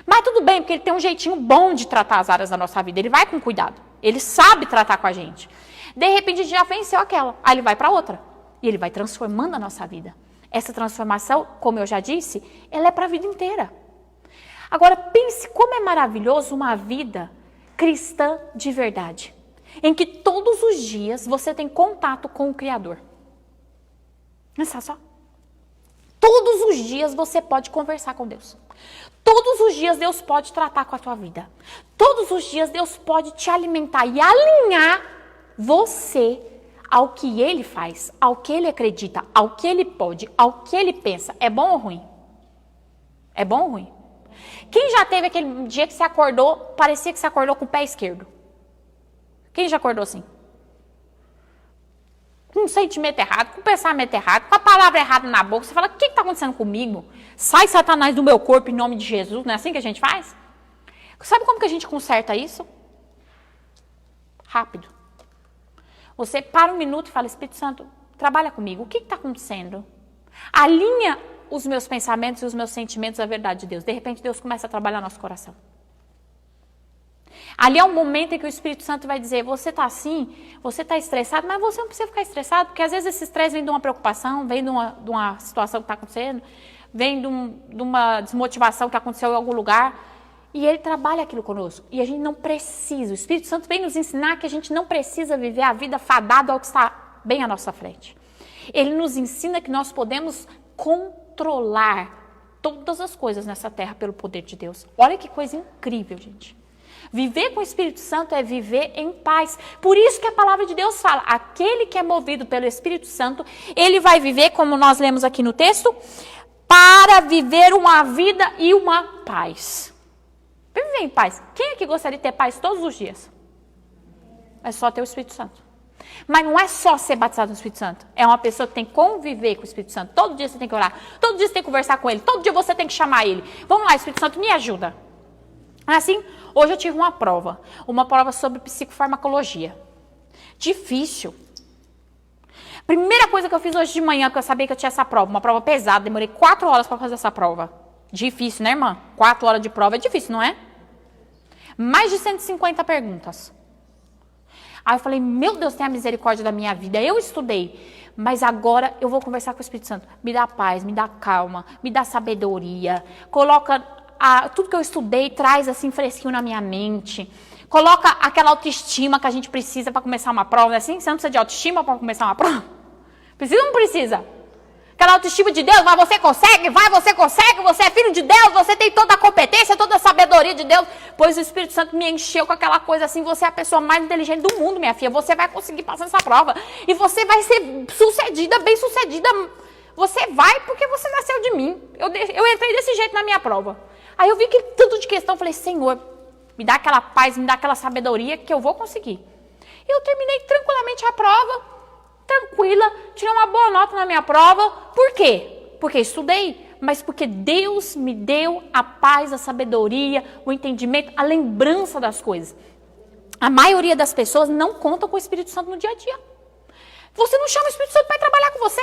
Mas tudo bem, porque ele tem um jeitinho bom de tratar as áreas da nossa vida, ele vai com cuidado, ele sabe tratar com a gente. De repente, a gente já venceu aquela, aí ele vai para outra, e ele vai transformando a nossa vida. Essa transformação, como eu já disse, ela é para a vida inteira. Agora, pense como é maravilhoso uma vida cristã de verdade, em que todos os dias você tem contato com o Criador. Pensa só. Todos os dias você pode conversar com Deus. Todos os dias Deus pode tratar com a tua vida. Todos os dias Deus pode te alimentar e alinhar você ao que Ele faz, ao que Ele acredita, ao que Ele pode, ao que Ele pensa. É bom ou ruim? É bom ou ruim? Quem já teve aquele dia que você acordou, parecia que você acordou com o pé esquerdo? Quem já acordou assim? Com um sentimento errado, com um pensamento errado, com a palavra errada na boca. Você fala, o que está acontecendo comigo? Sai, Satanás, do meu corpo em nome de Jesus. Não é assim que a gente faz? Sabe como que a gente conserta isso? Rápido. Você para um minuto e fala, Espírito Santo, trabalha comigo. O que está acontecendo? Alinha os meus pensamentos e os meus sentimentos à verdade de Deus. De repente, Deus começa a trabalhar no nosso coração. Ali é um momento em que o Espírito Santo vai dizer, você está assim, você está estressado, mas você não precisa ficar estressado, porque às vezes esse estresse vem de uma preocupação, vem de uma situação que está acontecendo, vem de uma desmotivação que aconteceu em algum lugar, e Ele trabalha aquilo conosco. E a gente não precisa, o Espírito Santo vem nos ensinar que a gente não precisa viver a vida fadada ao que está bem à nossa frente. Ele nos ensina que nós podemos controlar todas as coisas nessa terra pelo poder de Deus. Olha que coisa incrível, gente. Viver com o Espírito Santo é viver em paz. Por isso que a palavra de Deus fala, aquele que é movido pelo Espírito Santo, ele vai viver, como nós lemos aqui no texto, para viver uma vida e uma paz. Viver em paz. Quem é que gostaria de ter paz todos os dias? É só ter o Espírito Santo. Mas não é só ser batizado no Espírito Santo. É uma pessoa que tem que conviver com o Espírito Santo. Todo dia você tem que orar. Todo dia você tem que conversar com Ele. Todo dia você tem que chamar Ele. Vamos lá, Espírito Santo, me ajuda. Assim, hoje eu tive uma prova sobre psicofarmacologia. Difícil. Primeira coisa que eu fiz hoje de manhã, porque eu sabia que eu tinha essa prova, uma prova pesada, demorei 4 horas para fazer essa prova. Difícil, né, irmã? 4 horas de prova é difícil, não é? Mais de 150 perguntas. Aí eu falei, meu Deus, tenha misericórdia da minha vida. Eu estudei, mas agora eu vou conversar com o Espírito Santo. Me dá paz, me dá calma, me dá sabedoria. Coloca tudo que eu estudei, traz assim fresquinho na minha mente. Coloca aquela autoestima que a gente precisa para começar uma prova. Não é assim? Você não precisa de autoestima para começar uma prova? Precisa ou não precisa? Aquela autoestima de Deus, você consegue, você é filho de Deus, você tem toda a competência, toda a sabedoria de Deus. Pois o Espírito Santo me encheu com aquela coisa assim, você é a pessoa mais inteligente do mundo, minha filha. Você vai conseguir passar essa prova. E você vai ser sucedida, bem sucedida. Você vai porque você nasceu de mim. Eu entrei desse jeito na minha prova. Aí eu vi que tanto de questão, falei, Senhor, me dá aquela paz, me dá aquela sabedoria que eu vou conseguir. E eu terminei tranquilamente a prova, tranquila, tirei uma boa nota na minha prova. Por quê? Porque estudei, mas porque Deus me deu a paz, a sabedoria, o entendimento, a lembrança das coisas. A maioria das pessoas não conta com o Espírito Santo no dia a dia. Você não chama o Espírito Santo para trabalhar com você.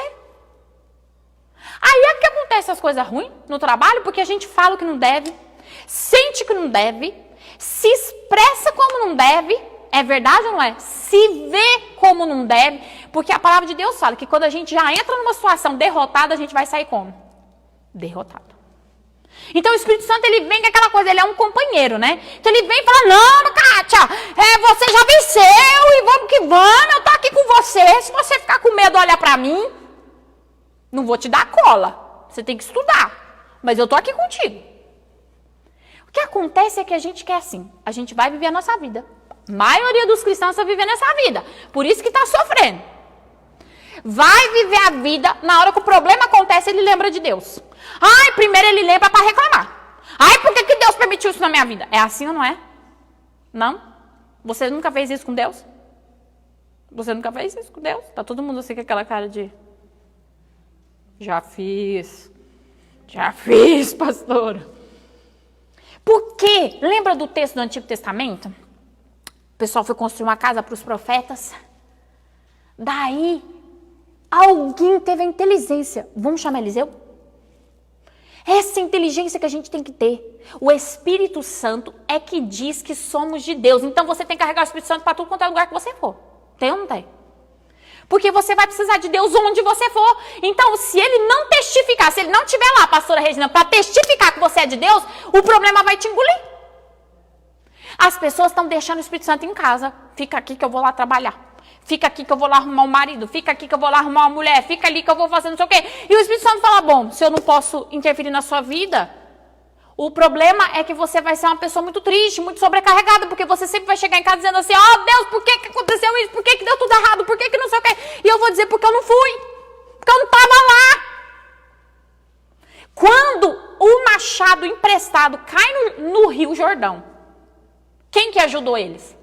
Aí é que acontece as coisas ruins no trabalho, porque a gente fala o que não deve, sente que não deve, se expressa como não deve, é verdade ou não é? Se vê como não deve, porque a palavra de Deus fala que quando a gente já entra numa situação derrotada, a gente vai sair como? Derrotado. Então o Espírito Santo, ele vem com aquela coisa, ele é um companheiro, né? Então ele vem e fala, não, Kátia, você já venceu e vamos que vamos, eu tô aqui com você, se você ficar com medo, olha pra mim, não vou te dar cola, você tem que estudar, mas eu tô aqui contigo. O que acontece é que a gente quer assim, a gente vai viver a nossa vida. A maioria dos cristãos está vivendo essa vida, por isso que está sofrendo. Vai viver a vida, na hora que o problema acontece, ele lembra de Deus. Ai, primeiro ele lembra para reclamar. Ai, por que Deus permitiu isso na minha vida? É assim ou não é? Não? Você nunca fez isso com Deus? Você nunca fez isso com Deus? Tá todo mundo assim com aquela cara de... Já fiz, pastora. Por quê? Lembra do texto do Antigo Testamento? O pessoal foi construir uma casa para os profetas. Daí, alguém teve a inteligência. Vamos chamar Eliseu? Essa inteligência que a gente tem que ter. O Espírito Santo é que diz que somos de Deus. Então você tem que carregar o Espírito Santo para tudo quanto é lugar que você for. Tem ou não tem? Porque você vai precisar de Deus onde você for. Então, se ele não testificar, se ele não estiver lá, pastora Regina, para testificar que você é de Deus, o problema vai te engolir. As pessoas estão deixando o Espírito Santo em casa. Fica aqui que eu vou lá trabalhar. Fica aqui que eu vou lá arrumar um marido. Fica aqui que eu vou lá arrumar uma mulher. Fica ali que eu vou fazer não sei o quê. E o Espírito Santo fala, bom, se eu não posso interferir na sua vida, o problema é que você vai ser uma pessoa muito triste, muito sobrecarregada, porque você sempre vai chegar em casa dizendo assim, ó Deus, por que aconteceu isso? Por que deu tudo errado? Por que não sei o quê? E eu vou dizer, porque eu não fui. Porque eu não estava lá. Quando o machado emprestado cai no Rio Jordão, quem que ajudou eles?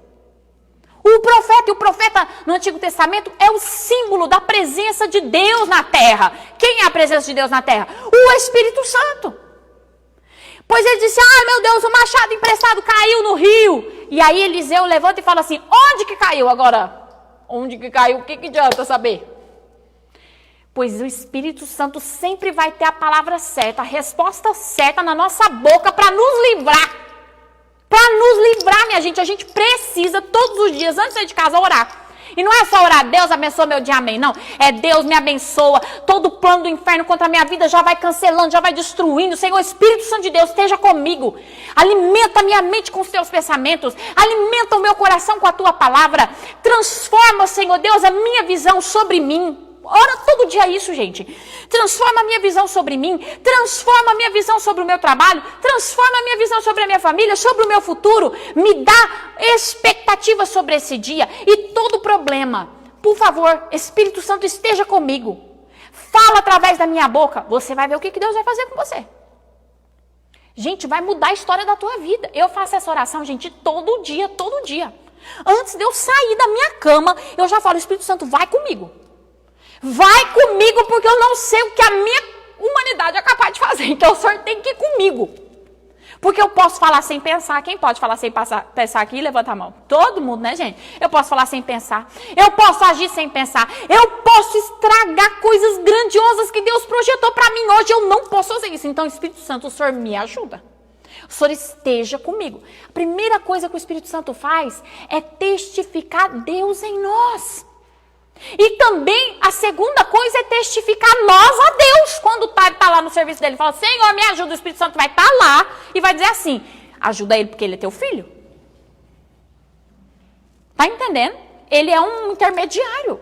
O profeta, e o profeta no Antigo Testamento é o símbolo da presença de Deus na terra. Quem é a presença de Deus na terra? O Espírito Santo. Pois ele disse, meu Deus, o machado emprestado caiu no rio. E aí Eliseu levanta e fala assim, onde que caiu agora? Onde que caiu? O que adianta saber? Pois o Espírito Santo sempre vai ter a palavra certa, a resposta certa na nossa boca para nos livrar. Para nos livrar, minha gente, a gente precisa todos os dias, antes de sair de casa, orar. E não é só orar, Deus abençoa meu dia, amém. Não, é Deus me abençoa. Todo plano do inferno contra a minha vida já vai cancelando, já vai destruindo. Senhor, Espírito Santo de Deus, esteja comigo. Alimenta a minha mente com os teus pensamentos. Alimenta o meu coração com a tua palavra. Transforma, Senhor Deus, a minha visão sobre mim. Ora todo dia isso, gente. Transforma a minha visão sobre mim. Transforma a minha visão sobre o meu trabalho. Transforma a minha visão sobre a minha família, sobre o meu futuro. Me dá expectativa sobre esse dia. E todo problema, por favor, Espírito Santo esteja comigo. Fala através da minha boca. Você vai ver o que Deus vai fazer com você. Gente, vai mudar a história da tua vida. Eu faço essa oração, gente, todo dia, todo dia. Antes de eu sair da minha cama, eu já falo, Espírito Santo, vai comigo. Vai comigo, porque eu não sei o que a minha humanidade é capaz de fazer. Então o Senhor tem que ir comigo. Porque eu posso falar sem pensar. Quem pode falar sem pensar aqui? Levanta a mão. Todo mundo, né, gente? Eu posso falar sem pensar. Eu posso agir sem pensar. Eu posso estragar coisas grandiosas que Deus projetou para mim hoje. Eu não posso fazer isso. Então, Espírito Santo, o Senhor me ajuda. O Senhor esteja comigo. A primeira coisa que o Espírito Santo faz é testificar Deus em nós. E também a segunda coisa é testificar nós a Deus. Quando o Tário está lá no serviço dele, fala, Senhor, me ajuda, o Espírito Santo vai estar lá e vai dizer assim, ajuda ele porque ele é teu filho. Tá entendendo? Ele é um intermediário.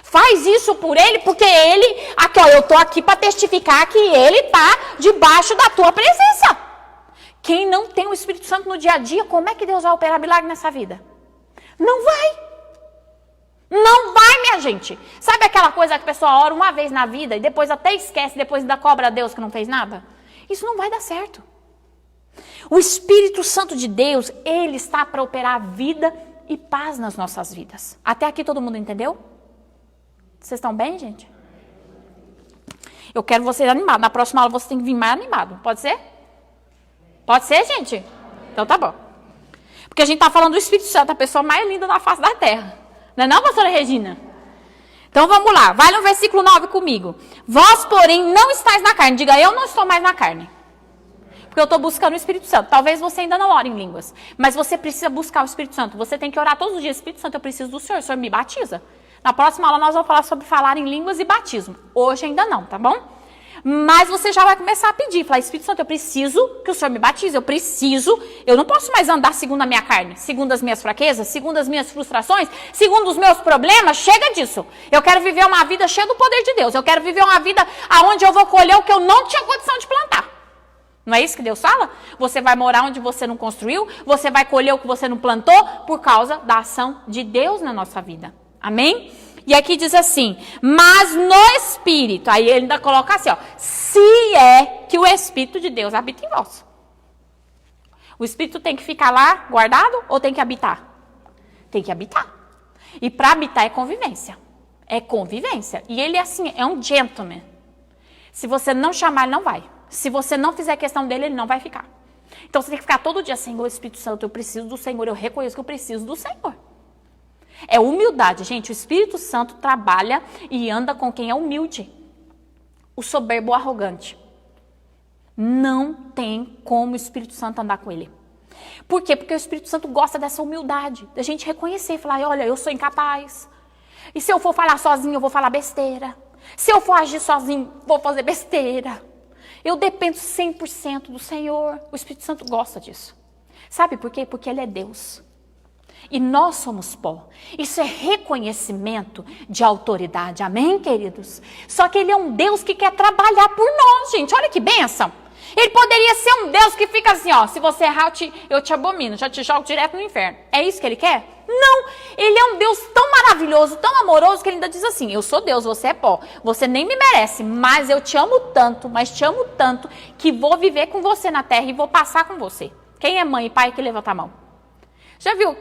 Faz isso por ele porque ele, aqui ó, eu estou aqui para testificar que ele está debaixo da tua presença. Quem não tem o Espírito Santo no dia a dia, como é que Deus vai operar milagre nessa vida? Não vai. Não vai, minha gente. Sabe aquela coisa que a pessoa ora uma vez na vida e depois até esquece, depois ainda cobra a Deus que não fez nada? Isso não vai dar certo. O Espírito Santo de Deus, ele está para operar vida e paz nas nossas vidas. Até aqui todo mundo entendeu? Vocês estão bem, gente? Eu quero vocês animados. Na próxima aula você tem que vir mais animado. Pode ser? Pode ser, gente? Então tá bom. Porque a gente está falando do Espírito Santo, a pessoa mais linda da face da terra. Não é não, pastora Regina? Então vamos lá, vai no versículo 9 comigo. Vós, porém, não estáis na carne. Diga, eu não estou mais na carne. Porque eu estou buscando o Espírito Santo. Talvez você ainda não ore em línguas. Mas você precisa buscar o Espírito Santo. Você tem que orar todos os dias. Espírito Santo, eu preciso do Senhor. O Senhor me batiza. Na próxima aula nós vamos falar sobre falar em línguas e batismo. Hoje ainda não, tá bom? Mas você já vai começar a pedir. Falar, Espírito Santo, eu preciso que o Senhor me batize. Eu não posso mais andar segundo a minha carne. Segundo as minhas fraquezas, segundo as minhas frustrações, segundo os meus problemas. Chega disso. Eu quero viver uma vida cheia do poder de Deus. Eu quero viver uma vida onde eu vou colher o que eu não tinha condição de plantar. Não é isso que Deus fala? Você vai morar onde você não construiu. Você vai colher o que você não plantou por causa da ação de Deus na nossa vida. Amém? E aqui diz assim, mas no Espírito, aí ele ainda coloca assim, ó, se é que o Espírito de Deus habita em vós. O Espírito tem que ficar lá guardado ou tem que habitar? Tem que habitar. E para habitar é convivência. É convivência. E ele é assim, é um gentleman. Se você não chamar, ele não vai. Se você não fizer questão dele, ele não vai ficar. Então você tem que ficar todo dia, Senhor, Espírito Santo, eu preciso do Senhor, eu reconheço que eu preciso do Senhor. É humildade, gente. O Espírito Santo trabalha e anda com quem é humilde. O soberbo, o arrogante. Não tem como o Espírito Santo andar com ele. Por quê? Porque o Espírito Santo gosta dessa humildade, da gente reconhecer e falar, olha, eu sou incapaz. E se eu for falar sozinho, eu vou falar besteira. Se eu for agir sozinho, vou fazer besteira. Eu dependo 100% do Senhor. O Espírito Santo gosta disso. Sabe por quê? Porque Ele é Deus. E nós somos pó. Isso é reconhecimento de autoridade. Amém, queridos? Só que Ele é um Deus que quer trabalhar por nós, gente. Olha que bênção. Ele poderia ser um Deus que fica assim, ó. Se você errar, eu te abomino. Já te jogo direto no inferno. É isso que Ele quer? Não. Ele é um Deus tão maravilhoso, tão amoroso, que Ele ainda diz assim, eu sou Deus, você é pó. Você nem me merece, mas eu te amo tanto, que vou viver com você na terra e vou passar com você. Quem é mãe e pai que levanta a mão? Já viu?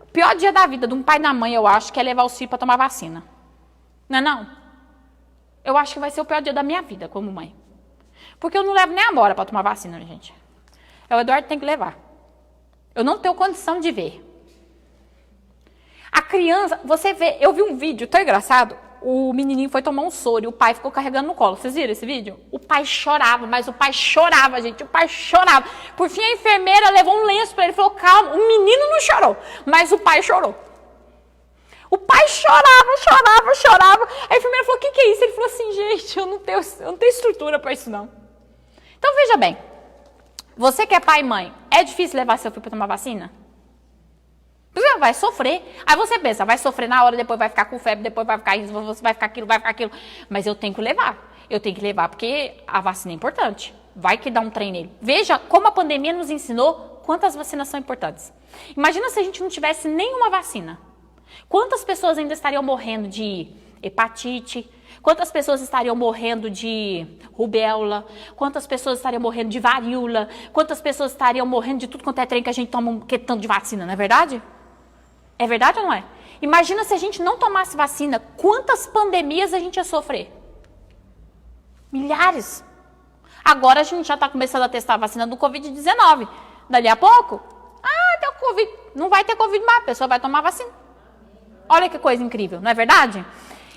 O pior dia da vida de um pai e da mãe, eu acho, que é levar o filho para tomar vacina. Não é não? Eu acho que vai ser o pior dia da minha vida como mãe. Porque eu não levo nem a Amora para tomar vacina, gente. O Eduardo tem que levar. Eu não tenho condição de ver. A criança, você vê, eu vi um vídeo tão engraçado, o menininho foi tomar um soro e o pai ficou carregando no colo. Vocês viram esse vídeo? O pai chorava, mas o pai chorava, gente, o pai chorava. Por fim, a enfermeira levou um lenço para ele e falou, calma, o menino não chorou, mas o pai chorou. O pai chorava. A enfermeira falou, o que é isso? Ele falou assim, gente, eu não tenho estrutura para isso não. Então, veja bem, você que é pai e mãe, é difícil levar seu filho para tomar vacina? Você vai sofrer. Aí você pensa, vai sofrer na hora, depois vai ficar com febre, depois vai ficar isso, você vai ficar aquilo. Mas eu tenho que levar. Eu tenho que levar porque a vacina é importante. Vai que dá um trem nele. Veja como a pandemia nos ensinou quantas vacinas são importantes. Imagina se a gente não tivesse nenhuma vacina. Quantas pessoas ainda estariam morrendo de hepatite? Quantas pessoas estariam morrendo de rubéola? Quantas pessoas estariam morrendo de varíola? Quantas pessoas estariam morrendo de tudo quanto é trem que a gente toma tanto de vacina, não é verdade? É verdade ou não é? Imagina se a gente não tomasse vacina, quantas pandemias a gente ia sofrer? Milhares. Agora a gente já está começando a testar a vacina do Covid-19. Dali a pouco, tem o Covid. Não vai ter Covid mais, a pessoa vai tomar vacina. Olha que coisa incrível, não é verdade?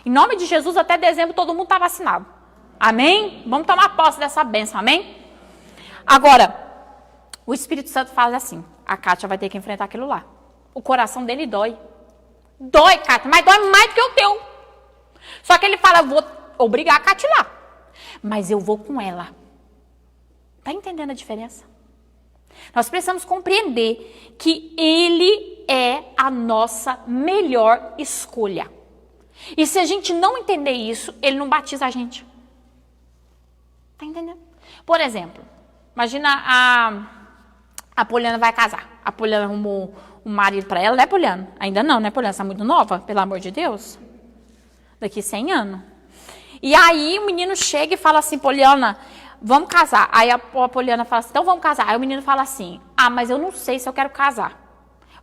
Em nome de Jesus, até dezembro todo mundo está vacinado. Amém? Vamos tomar posse dessa bênção, amém? Agora, o Espírito Santo fala assim, a Kátia vai ter que enfrentar aquilo lá. O coração dele dói. Dói, Kátia, mas dói mais do que o teu. Só que ele fala, vou obrigar a Kátia lá. Mas eu vou com ela. Está entendendo a diferença? Nós precisamos compreender que Ele é a nossa melhor escolha. E se a gente não entender isso, Ele não batiza a gente. Está entendendo? Por exemplo, imagina a Poliana vai casar. A Poliana arrumou um marido para ela, né, Poliana? Ainda não, né, Poliana? Você está muito nova, pelo amor de Deus. Daqui 100 anos. E aí o menino chega e fala assim, Poliana, vamos casar. Aí a Poliana fala assim, então vamos casar. Aí o menino fala assim, mas eu não sei se eu quero casar.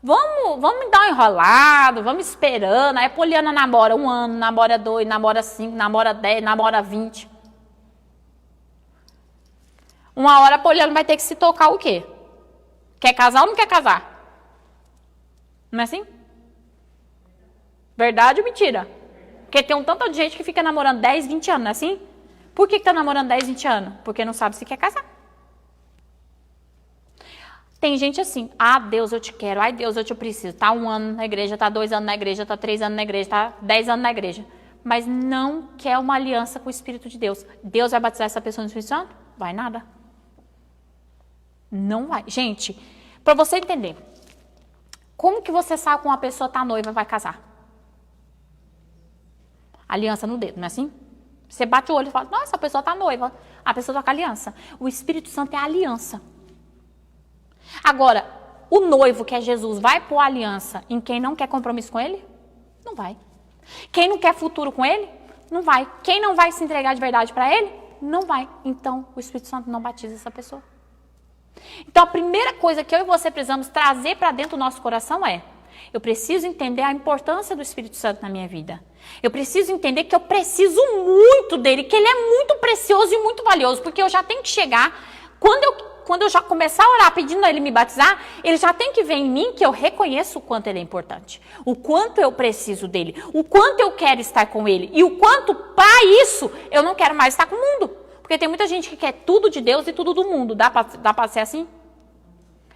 Vamos dar um enrolado, vamos esperando. Aí a Poliana namora 1 ano, namora 2, namora 5, namora 10, namora 20. Uma hora a Poliana vai ter que se tocar o quê? Quer casar ou não quer casar? Não é assim? Verdade ou mentira? Porque tem um tanto de gente que fica namorando 10, 20 anos, não é assim? Por que está namorando 10, 20 anos? Porque não sabe se quer casar. Tem gente assim, Deus, eu te quero, Deus, eu te preciso. Está 1 ano na igreja, está 2 anos na igreja, está 3 anos na igreja, está 10 anos na igreja. Mas não quer uma aliança com o Espírito de Deus. Deus vai batizar essa pessoa no Espírito Santo? Vai nada. Não vai. Gente, para você entender, como que você sabe que uma pessoa está noiva e vai casar? Aliança no dedo, não é assim? Você bate o olho e fala, nossa, a pessoa está noiva. A pessoa está com aliança. O Espírito Santo é a aliança. Agora, o noivo, que é Jesus, vai pôr aliança em quem não quer compromisso com ele? Não vai. Quem não quer futuro com ele? Não vai. Quem não vai se entregar de verdade para ele? Não vai. Então, o Espírito Santo não batiza essa pessoa. Então, a primeira coisa que eu e você precisamos trazer para dentro do nosso coração é, eu preciso entender a importância do Espírito Santo na minha vida. Eu preciso entender que eu preciso muito dele, que ele é muito precioso e muito valioso, porque eu já tenho que chegar, quando quando eu já começar a orar pedindo a ele me batizar, ele já tem que ver em mim que eu reconheço o quanto ele é importante, o quanto eu preciso dele, o quanto eu quero estar com ele e o quanto, para isso, eu não quero mais estar com o mundo. Porque tem muita gente que quer tudo de Deus e tudo do mundo. Dá pra ser assim?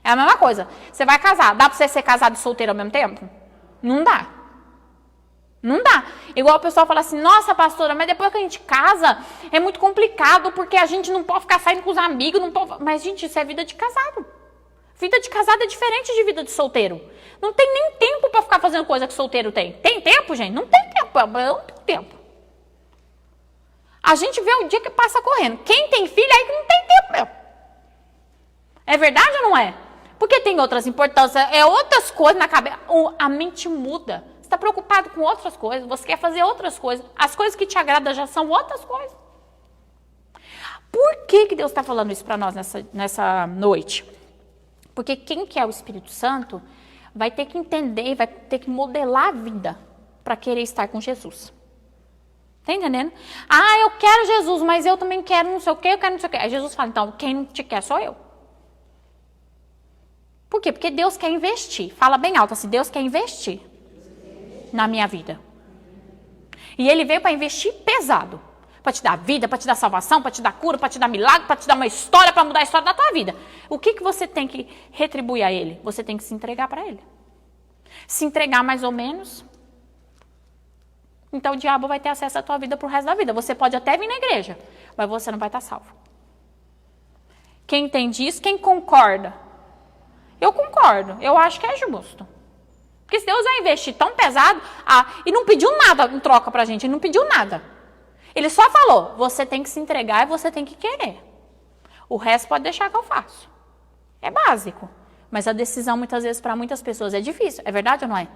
É a mesma coisa. Você vai casar, dá pra você ser casado e solteiro ao mesmo tempo? Não dá. Não dá. Igual o pessoal fala assim, nossa, pastora, mas depois que a gente casa, é muito complicado, porque a gente não pode ficar saindo com os amigos, não pode... Mas, gente, isso é vida de casado. Vida de casado é diferente de vida de solteiro. Não tem nem tempo para ficar fazendo coisa que solteiro tem. Tem tempo, gente? Não tem tempo. Não tem tempo. A gente vê o dia que passa correndo. Quem tem filho aí que não tem tempo mesmo. É verdade ou não é? Porque tem outras importâncias, é outras coisas na cabeça. A mente muda. Você está preocupado com outras coisas, você quer fazer outras coisas. As coisas que te agradam já são outras coisas. Por que Deus está falando isso para nós nessa noite? Porque quem quer o Espírito Santo vai ter que entender, vai ter que modelar a vida para querer estar com Jesus. Está entendendo? Ah, eu quero Jesus, mas eu também quero não sei o quê, eu quero não sei o quê. Aí Jesus fala, então, quem não te quer sou eu. Por quê? Porque Deus quer investir. Fala bem alto assim, Deus quer investir na minha vida. E Ele veio para investir pesado. Para te dar vida, para te dar salvação, para te dar cura, para te dar milagre, para te dar uma história, para mudar a história da tua vida. O que você tem que retribuir a Ele? Você tem que se entregar para Ele. Se entregar mais ou menos, então o diabo vai ter acesso à tua vida pro resto da vida. Você pode até vir na igreja, mas você não vai estar salvo. Quem entende isso? Quem concorda? Eu concordo. Eu acho que é justo. Porque se Deus vai investir tão pesado, e não pediu nada em troca pra gente, Ele não pediu nada. Ele só falou, você tem que se entregar e você tem que querer. O resto pode deixar que eu faço. É básico. Mas a decisão, muitas vezes, para muitas pessoas é difícil. É verdade ou não é?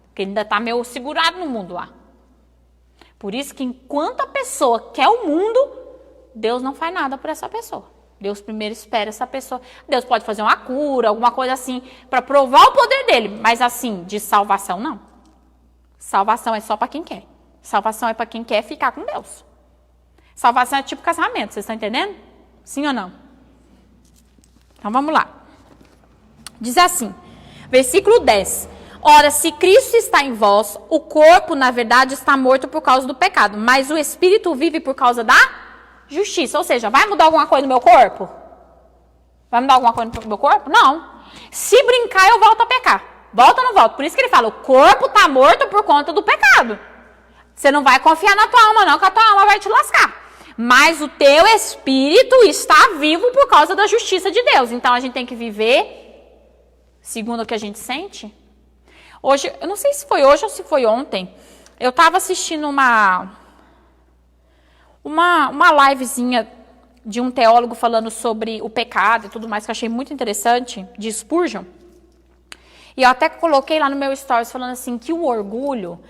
Porque ele ainda está meio segurado no mundo lá. Por isso que enquanto a pessoa quer o mundo, Deus não faz nada por essa pessoa. Deus primeiro espera essa pessoa. Deus pode fazer uma cura, alguma coisa assim, para provar o poder dele. Mas assim, de salvação, não. Salvação é só para quem quer. Salvação é para quem quer ficar com Deus. Salvação é tipo casamento, vocês estão entendendo? Sim ou não? Então vamos lá. Diz assim, versículo 10. Ora, se Cristo está em vós, o corpo, na verdade, está morto por causa do pecado, mas o espírito vive por causa da justiça. Ou seja, vai mudar alguma coisa no meu corpo? Vai mudar alguma coisa no meu corpo? Não. Se brincar, eu volto a pecar. Volta ou não volta? Por isso que ele fala, o corpo está morto por conta do pecado. Você não vai confiar na tua alma, não, que a tua alma vai te lascar. Mas o teu espírito está vivo por causa da justiça de Deus. Então, a gente tem que viver segundo o que a gente sente. Hoje, eu não sei se foi hoje ou se foi ontem, eu estava assistindo uma livezinha de um teólogo falando sobre o pecado e tudo mais, que eu achei muito interessante, de Spurgeon. E eu até coloquei lá no meu stories falando assim, que o orgulho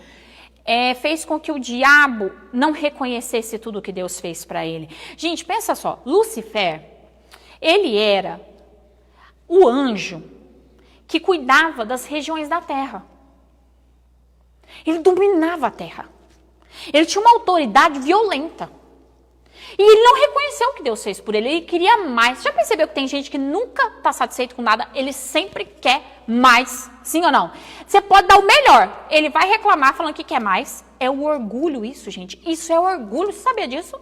fez com que o diabo não reconhecesse tudo que Deus fez para ele. Gente, pensa só, Lúcifer, ele era o anjo que cuidava das regiões da terra. Ele dominava a terra. Ele tinha uma autoridade violenta. E ele não reconheceu o que Deus fez por ele. Ele queria mais. Já percebeu que tem gente que nunca está satisfeito com nada? Ele sempre quer mais. Sim ou não? Você pode dar o melhor. Ele vai reclamar falando que quer mais. É o orgulho isso, gente. Isso é o orgulho. Você sabia disso?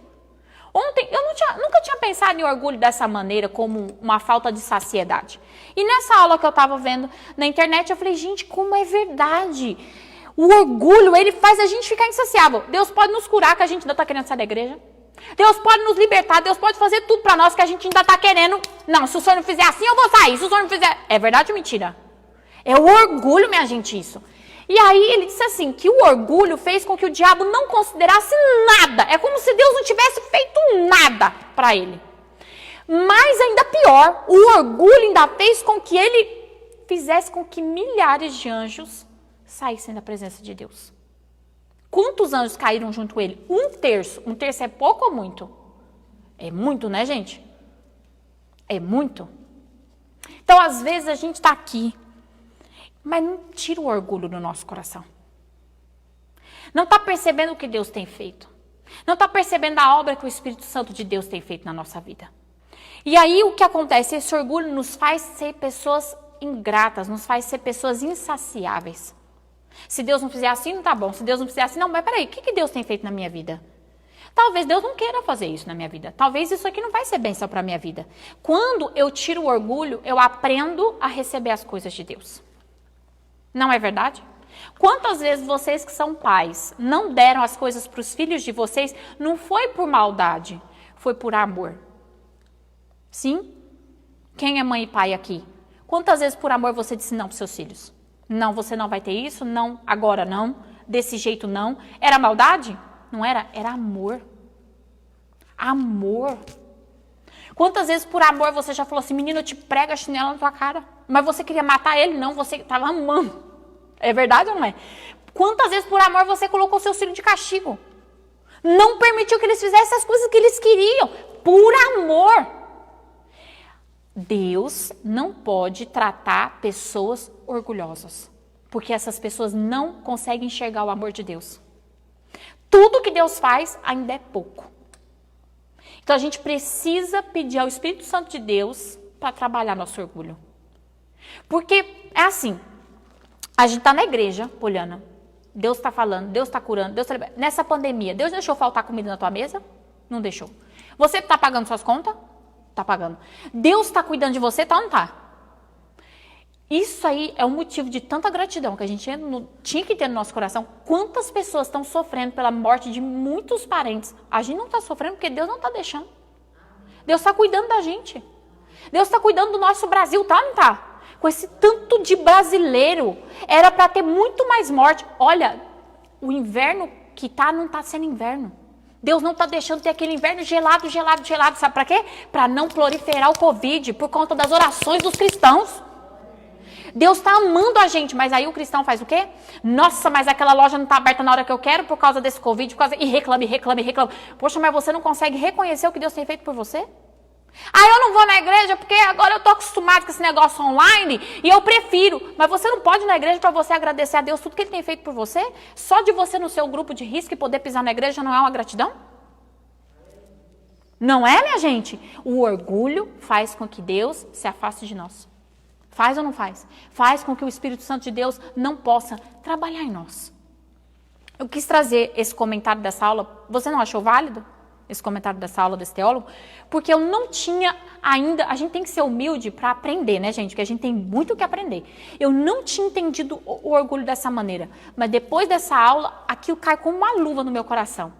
Ontem, eu nunca tinha pensado em orgulho dessa maneira, como uma falta de saciedade. E nessa aula que eu estava vendo na internet, eu falei, gente, como é verdade. O orgulho, ele faz a gente ficar insaciável. Deus pode nos curar, que a gente ainda está querendo sair da igreja. Deus pode nos libertar, Deus pode fazer tudo para nós, que a gente ainda está querendo. Não, se o senhor não fizer assim, eu vou sair. Se o senhor não fizer... É verdade ou mentira? É o orgulho, minha gente, isso. E aí ele disse assim, que o orgulho fez com que o diabo não considerasse nada. É como se Deus não tivesse feito nada para ele. Mas ainda pior, o orgulho ainda fez com que ele fizesse com que milhares de anjos saíssem da presença de Deus. Quantos anjos caíram junto com ele? 1/3. 1/3 é pouco ou muito? É muito, né, gente? É muito. Então, às vezes, a gente está aqui, mas não tira o orgulho do nosso coração. Não está percebendo o que Deus tem feito. Não está percebendo a obra que o Espírito Santo de Deus tem feito na nossa vida. E aí o que acontece? Esse orgulho nos faz ser pessoas ingratas, nos faz ser pessoas insaciáveis. Se Deus não fizer assim, não tá bom. Se Deus não fizer assim, não, mas peraí, o que Deus tem feito na minha vida? Talvez Deus não queira fazer isso na minha vida. Talvez isso aqui não vai ser bênção para a minha vida. Quando eu tiro o orgulho, eu aprendo a receber as coisas de Deus. Não é verdade? Quantas vezes vocês que são pais não deram as coisas para os filhos de vocês, não foi por maldade, foi por amor. Sim? Quem é mãe e pai aqui? Quantas vezes por amor você disse não para os seus filhos? Não, você não vai ter isso, não, agora não, desse jeito não. Era maldade? Não era, era amor. Amor. Quantas vezes por amor você já falou assim, menino, eu te prego a chinela na tua cara. Mas você queria matar ele? Não, você estava amando. É verdade ou não é? Quantas vezes por amor você colocou seu filho de castigo? Não permitiu que eles fizessem as coisas que eles queriam. Por amor. Deus não pode tratar pessoas orgulhosas. Porque essas pessoas não conseguem enxergar o amor de Deus. Tudo que Deus faz ainda é pouco. Então a gente precisa pedir ao Espírito Santo de Deus para trabalhar nosso orgulho. Porque é assim, a gente está na igreja, Poliana, Deus está falando, Deus está curando, Deus tá... Nessa pandemia, Deus deixou faltar comida na tua mesa? Não deixou. Você está pagando suas contas? Está pagando. Deus está cuidando de você? Tá ou não está? Isso aí é um motivo de tanta gratidão que a gente tinha que ter no nosso coração. Quantas pessoas estão sofrendo pela morte de muitos parentes? A gente não está sofrendo porque Deus não está deixando. Deus está cuidando da gente. Deus está cuidando do nosso Brasil, tá ou não está? Com esse tanto de brasileiro, era para ter muito mais morte. Olha, o inverno que tá não está sendo inverno. Deus não está deixando ter aquele inverno gelado, gelado, gelado. Sabe para quê? Para não proliferar o Covid por conta das orações dos cristãos. Deus está amando a gente, mas aí o cristão faz o quê? Nossa, mas aquela loja não está aberta na hora que eu quero por causa desse Covid, e reclame. Poxa, mas você não consegue reconhecer o que Deus tem feito por você? Ah, eu não vou na igreja porque agora eu estou acostumado com esse negócio online e eu prefiro. Mas você não pode ir na igreja para você agradecer a Deus tudo que Ele tem feito por você? Só de você no seu grupo de risco e poder pisar na igreja não é uma gratidão? Não é, minha gente? O orgulho faz com que Deus se afaste de nós. Faz ou não faz? Faz com que o Espírito Santo de Deus não possa trabalhar em nós. Eu quis trazer esse comentário dessa aula. Você não achou válido esse comentário dessa aula desse teólogo? Porque eu não tinha ainda... A gente tem que ser humilde para aprender, né, gente? Porque a gente tem muito o que aprender. Eu não tinha entendido o orgulho dessa maneira. Mas depois dessa aula, aquilo cai como uma luva no meu coração.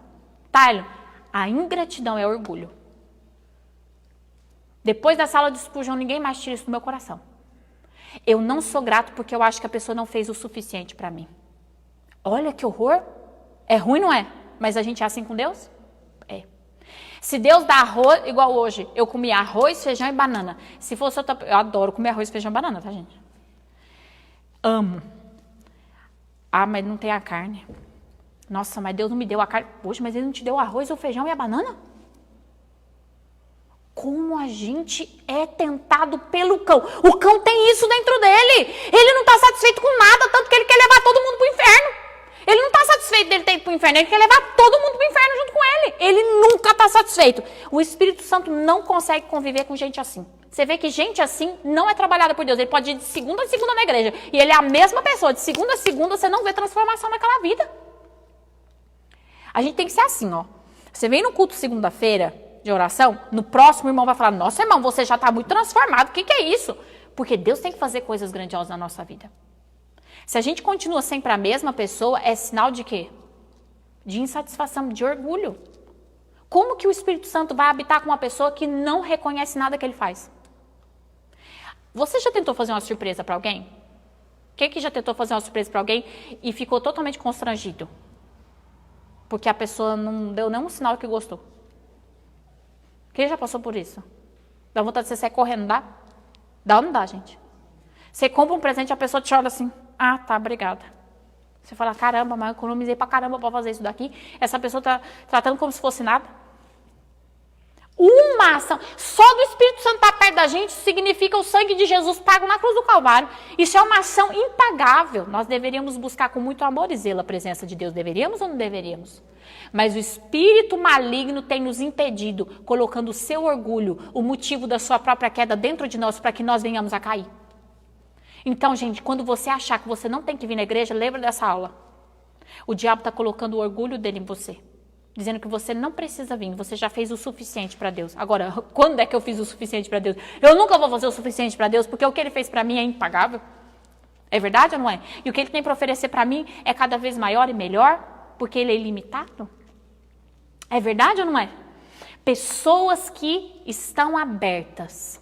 Tyler, a ingratidão é orgulho. Depois dessa aula de Spurgeon, ninguém mais tira isso do meu coração. Eu não sou grato porque eu acho que a pessoa não fez o suficiente para mim. Olha que horror. É ruim, não é? Mas a gente é assim com Deus? É. Se Deus dá arroz, igual hoje, eu comi arroz, feijão e banana. Se fosse outra... Eu adoro comer arroz, feijão e banana, tá, gente? Amo. Ah, mas não tem a carne. Nossa, mas Deus não me deu a carne. Poxa, mas Ele não te deu o arroz, o feijão e a banana? Como a gente é tentado pelo cão. O cão tem isso dentro dele. Ele não está satisfeito com nada, tanto que ele quer levar todo mundo para o inferno. Ele não está satisfeito dele ter ido para o inferno, ele quer levar todo mundo para o inferno junto com ele. Ele nunca está satisfeito. O Espírito Santo não consegue conviver com gente assim. Você vê que gente assim não é trabalhada por Deus. Ele pode ir de segunda a segunda na igreja. E ele é a mesma pessoa. De segunda a segunda você não vê transformação naquela vida. A gente tem que ser assim, ó. Você vem no culto segunda-feira de oração, no próximo o irmão vai falar, nossa, irmão, você já está muito transformado, o que é isso? Porque Deus tem que fazer coisas grandiosas na nossa vida. Se a gente continua sempre a mesma pessoa, é sinal de quê? De insatisfação, de orgulho. Como que o Espírito Santo vai habitar com uma pessoa que não reconhece nada que ele faz? Você já tentou fazer uma surpresa para alguém? Quem que já tentou fazer uma surpresa para alguém e ficou totalmente constrangido? Porque a pessoa não deu nenhum sinal que gostou. Quem já passou por isso? Dá vontade de você sair correndo, dá? Dá ou não dá, gente? Você compra um presente e a pessoa te olha assim, ah, tá, obrigada. Você fala, caramba, mas eu economizei pra caramba pra fazer isso daqui. Essa pessoa tá tratando como se fosse nada. Uma ação, só do Espírito Santo estar perto da gente significa o sangue de Jesus pago na cruz do Calvário. Isso é uma ação impagável. Nós deveríamos buscar com muito amor e zelo a presença de Deus. Deveríamos ou não deveríamos? Mas o espírito maligno tem nos impedido, colocando o seu orgulho, o motivo da sua própria queda dentro de nós, para que nós venhamos a cair. Então, gente, quando você achar que você não tem que vir na igreja, lembra dessa aula. O diabo está colocando o orgulho dele em você. Dizendo que você não precisa vir, você já fez o suficiente para Deus. Agora, quando é que eu fiz o suficiente para Deus? Eu nunca vou fazer o suficiente para Deus, porque o que ele fez para mim é impagável. É verdade ou não é? E o que ele tem para oferecer para mim é cada vez maior e melhor, porque ele é ilimitado. É verdade ou não é? Pessoas que estão abertas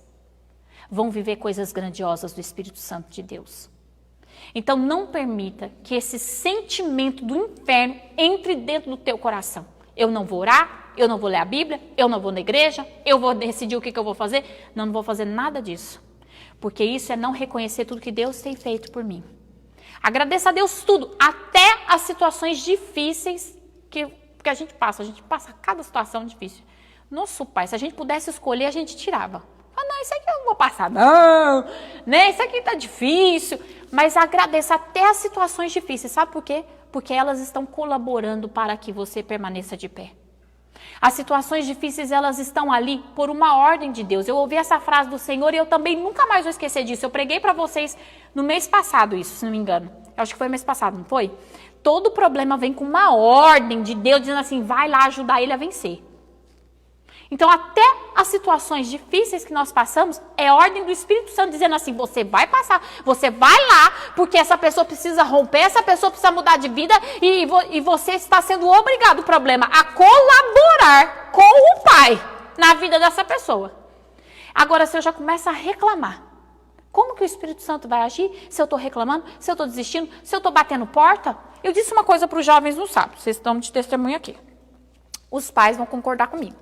vão viver coisas grandiosas do Espírito Santo de Deus. Então não permita que esse sentimento do inferno entre dentro do teu coração. Eu não vou orar, eu não vou ler a Bíblia, eu não vou na igreja, eu vou decidir o que eu vou fazer. Não vou fazer nada disso. Porque isso é não reconhecer tudo que Deus tem feito por mim. Agradeça a Deus tudo, até as situações difíceis que a gente passa. A gente passa cada situação difícil. Nosso Pai, se a gente pudesse escolher, a gente tirava. Ah, não, isso aqui eu não vou passar, não. Né? Isso aqui tá difícil. Mas agradeça até as situações difíceis. Sabe por quê? Porque elas estão colaborando para que você permaneça de pé. As situações difíceis, elas estão ali por uma ordem de Deus. Eu ouvi essa frase do Senhor e eu também nunca mais vou esquecer disso. Eu preguei para vocês no mês passado isso, se não me engano. Eu acho que foi mês passado, não foi? Todo problema vem com uma ordem de Deus, dizendo assim, vai lá ajudar ele a vencer. Então, até as situações difíceis que nós passamos, é ordem do Espírito Santo dizendo assim, você vai passar, você vai lá, porque essa pessoa precisa romper, essa pessoa precisa mudar de vida, e você está sendo obrigado, o problema, a colaborar com o Pai na vida dessa pessoa. Agora, se eu já começo a reclamar, como que o Espírito Santo vai agir se eu estou reclamando, se eu estou desistindo, se eu estou batendo porta? Eu disse uma coisa para os jovens no sábado, vocês estão de testemunho aqui. Os pais vão concordar comigo.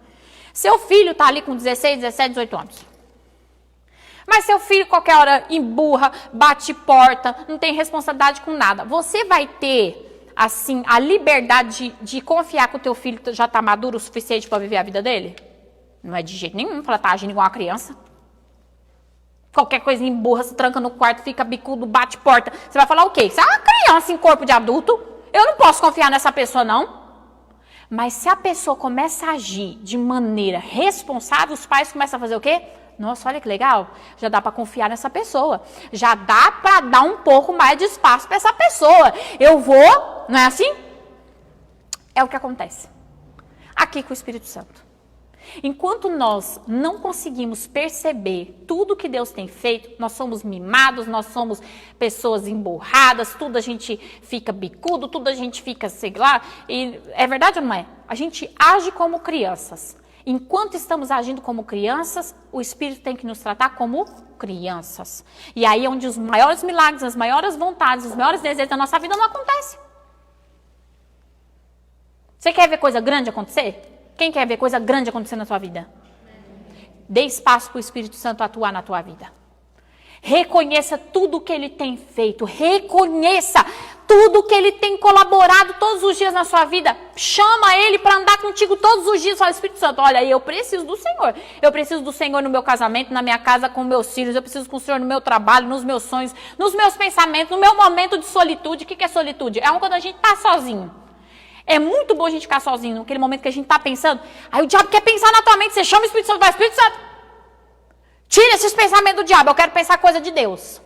Seu filho está ali com 16, 17, 18 anos. Mas seu filho qualquer hora emburra, bate porta, não tem responsabilidade com nada. Você vai ter, assim, a liberdade de confiar que o teu filho já está maduro o suficiente para viver a vida dele? Não é de jeito nenhum, fala, tá agindo igual uma criança. Qualquer coisa emburra, se tranca no quarto, fica bicudo, bate porta. Você vai falar o quê? Você é uma criança em corpo de adulto. Eu não posso confiar nessa pessoa, não. Mas se a pessoa começa a agir de maneira responsável, os pais começam a fazer o quê? Nossa, olha que legal, já dá para confiar nessa pessoa. Já dá para dar um pouco mais de espaço para essa pessoa. Eu vou, não é assim? É o que acontece aqui com o Espírito Santo. Enquanto nós não conseguimos perceber tudo que Deus tem feito, nós somos mimados, nós somos pessoas emburradas, tudo a gente fica bicudo, tudo a gente fica, sei lá, e é verdade ou não é? A gente age como crianças. Enquanto estamos agindo como crianças, o Espírito tem que nos tratar como crianças. E aí é onde os maiores milagres, as maiores vontades, os maiores desejos da nossa vida não acontecem. Você quer ver coisa grande acontecer? Quem quer ver coisa grande acontecer na sua vida? Dê espaço para o Espírito Santo atuar na tua vida. Reconheça tudo que ele tem feito. Reconheça tudo que ele tem colaborado todos os dias na sua vida. Chama ele para andar contigo todos os dias. Fala, Espírito Santo, olha, eu preciso do Senhor. Eu preciso do Senhor no meu casamento, na minha casa, com meus filhos. Eu preciso do Senhor no meu trabalho, nos meus sonhos, nos meus pensamentos, no meu momento de solitude. O que é solitude? É quando a gente está sozinho. É muito bom a gente ficar sozinho, naquele momento que a gente está pensando. Aí o diabo quer pensar na tua mente, você chama o Espírito Santo, vai, Espírito Santo, tira esses pensamentos do diabo, eu quero pensar coisa de Deus.